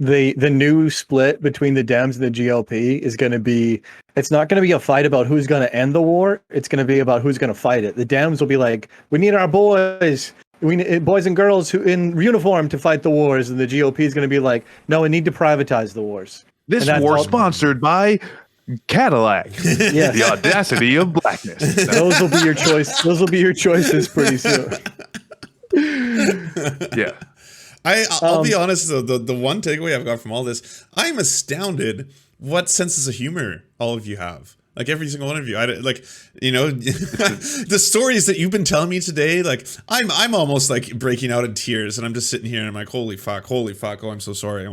the new split between the Dems and the GOP is going to be, it's not going to be a fight about who's going to end the war. It's going to be about who's going to fight it. The Dems will be like, we need our boys, boys and girls who in uniform to fight the wars, and the GOP is going to be like, no, we need to privatize the wars. This war sponsored by Cadillac. Yes. The audacity of blackness. Those will be your choice. Those will be your choices pretty soon. Yeah. I'll be honest though, the one takeaway I've got from all this, I'm astounded what senses of humor all of you have. Like every single one of you, the stories that you've been telling me today, like I'm almost like breaking out in tears, and I'm just sitting here and I'm like, holy fuck, oh, I'm so sorry,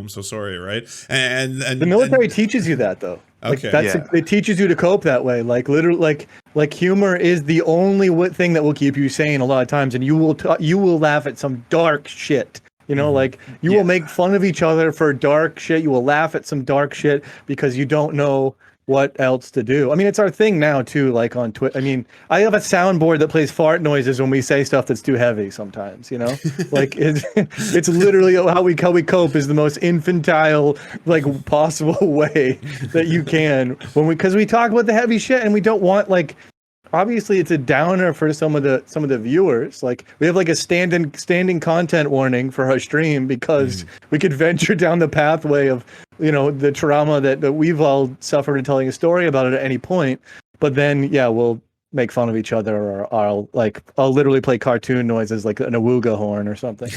right? And the military teaches you that though. Like Okay. that's it teaches you to cope that way. Like literally, like humor is the only thing that will keep you sane a lot of times, and you will laugh at some dark shit. You know, like you will make fun of each other for dark shit. You will laugh at some dark shit because you don't know what else to do. I mean, it's our thing now too, like on Twitter. I mean, I have a soundboard that plays fart noises when we say stuff that's too heavy sometimes, you know? Like it's literally how we cope is the most infantile like possible way that you can because we talk about the heavy shit and we don't want like obviously it's a downer for some of the viewers. Like we have like a standing content warning for our stream because we could venture down the pathway of, you know, the trauma that we've all suffered in telling a story about it at any point. But then we'll make fun of each other, or I'll literally play cartoon noises like an awooga horn or something.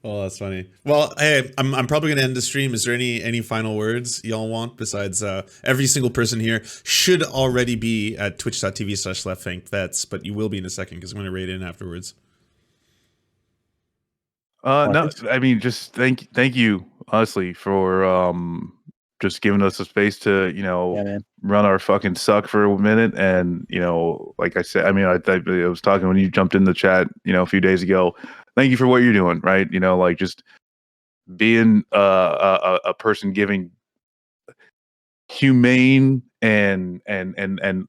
Oh, that's funny. Well, hey, I'm probably gonna end the stream. Is there any final words y'all want besides every single person here should already be at twitch.tv/leftflankvets, but you will be in a second because I'm gonna raid in afterwards. No, I mean, just thank you honestly for just giving us a space to, you know, run our fucking suck for a minute. And, you know, like I said, I mean, I was talking when you jumped in the chat, you know, a few days ago. Thank you for what you're doing, right? You know, like just being a person giving humane and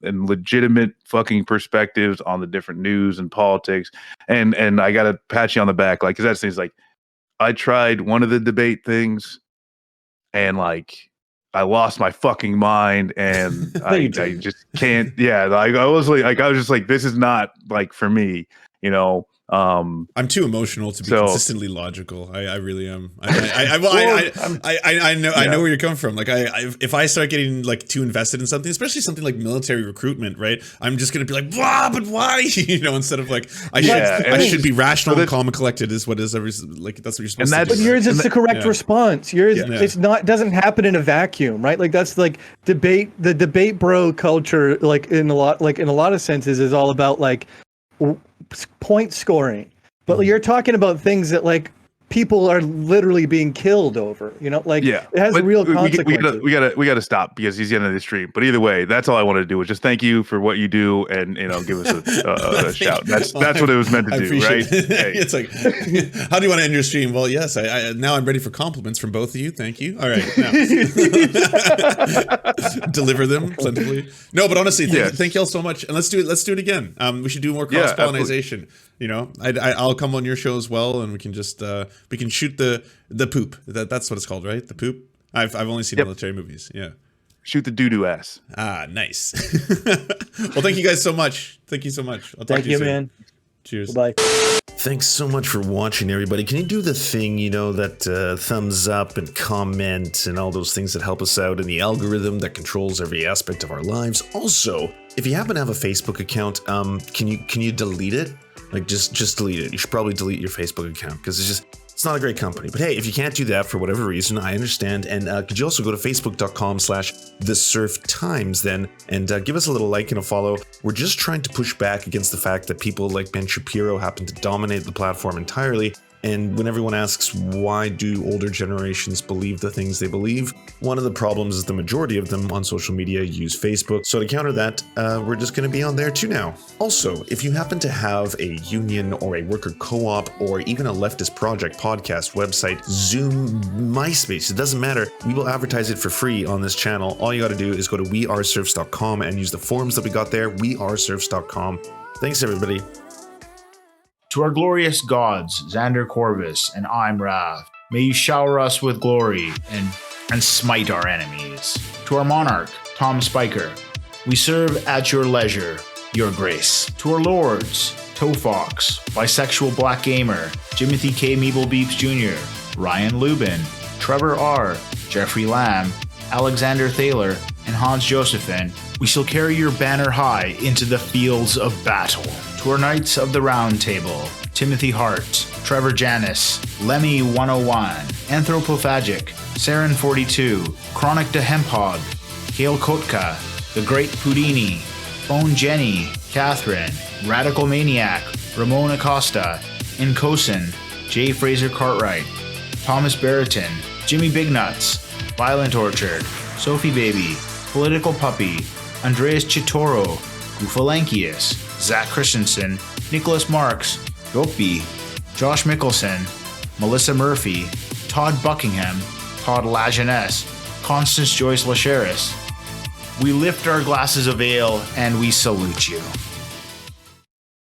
legitimate fucking perspectives on the different news and politics. And I gotta pat you on the back, like, because that's things like I tried one of the debate things, and like I lost my fucking mind, and I just can't. Yeah, like I was just like, this is not like for me, you know. I'm too emotional to be consistently logical. I really am. I know where you're coming from. Like if I start getting like too invested in something, especially something like military recruitment, right? I'm just gonna be like, blah, but why? You know, instead of like I should be rational and calm and collected is what is like that's what you're supposed to do. But yours is the correct response. Yours it's not doesn't happen in a vacuum, right? Like that's like the debate bro culture, like in a lot of senses is all about like point scoring, but you're talking about things that like people are literally being killed over, you know, like it has real consequences. We gotta stop because he's the end of the stream. But either way, that's all I wanted to do was just thank you for what you do, and you know, give us a shout. That's what it was meant to do, right? Hey. It's like, how do you want to end your stream? Well, yes, I now I'm ready for compliments from both of you. Thank you. All right, now. Deliver them plentifully. No, but honestly, thank y'all so much, and let's do it again. We should do more cross pollination. You know, I'll come on your show as well, and we can just we can shoot the poop. That's what it's called, right? The poop. I've only seen military movies. Yeah. Shoot the doo-doo ass. Ah, nice. Well, thank you guys so much. Thank you so much. I'll talk to you soon. Man. Cheers. Bye. Thanks so much for watching, everybody. Can you do the thing, you know, that thumbs up and comment and all those things that help us out in the algorithm that controls every aspect of our lives? Also, if you happen to have a Facebook account, can you delete it? Like just delete it. You should probably delete your Facebook account because it's not a great company. But hey, if you can't do that for whatever reason, I understand. And could you also go to facebook.com/thesurftimes then and give us a little like and a follow. We're just trying to push back against the fact that people like Ben Shapiro happen to dominate the platform entirely. And when everyone asks why do older generations believe the things they believe, one of the problems is the majority of them on social media use Facebook. So to counter that, we're just going to be on there too now. Also, if you happen to have a union or a worker co-op or even a leftist project, podcast, website, Zoom, MySpace, it doesn't matter. We will advertise it for free on this channel. All you got to do is go to weareserfs.com and use the forms that we got there, weareserfs.com. Thanks, everybody. To our glorious gods, Xander Corvus and I'm Rav, may you shower us with glory and smite our enemies. To our monarch, Tom Spiker, we serve at your leisure, your grace. To our lords, Tofox, Bisexual Black Gamer, Jimothy K. Meeble Beeps Jr., Ryan Lubin, Trevor R., Jeffrey Lamb, Alexander Thaler, and Hans Josephine, we shall carry your banner high into the fields of battle. To our Knights of the Round Table, Timothy Hart, Trevor Janis, Lemmy 101, Anthropophagic, Saren 42, Chronic de Hemphog, Kale Kotka, The Great Pudini, Bone Jenny, Catherine, Radical Maniac, Ramon Acosta, Incosin, J. Fraser Cartwright, Thomas Barrington, Jimmy Bignuts, Violent Orchard, Sophie Baby, Political Puppy, Andreas Chitoro, Goofalankius, Zach Christensen, Nicholas Marks, Yopi, Josh Mickelson, Melissa Murphy, Todd Buckingham, Todd Lajeunesse, Constance Joyce Lacheris. We lift our glasses of ale and we salute you.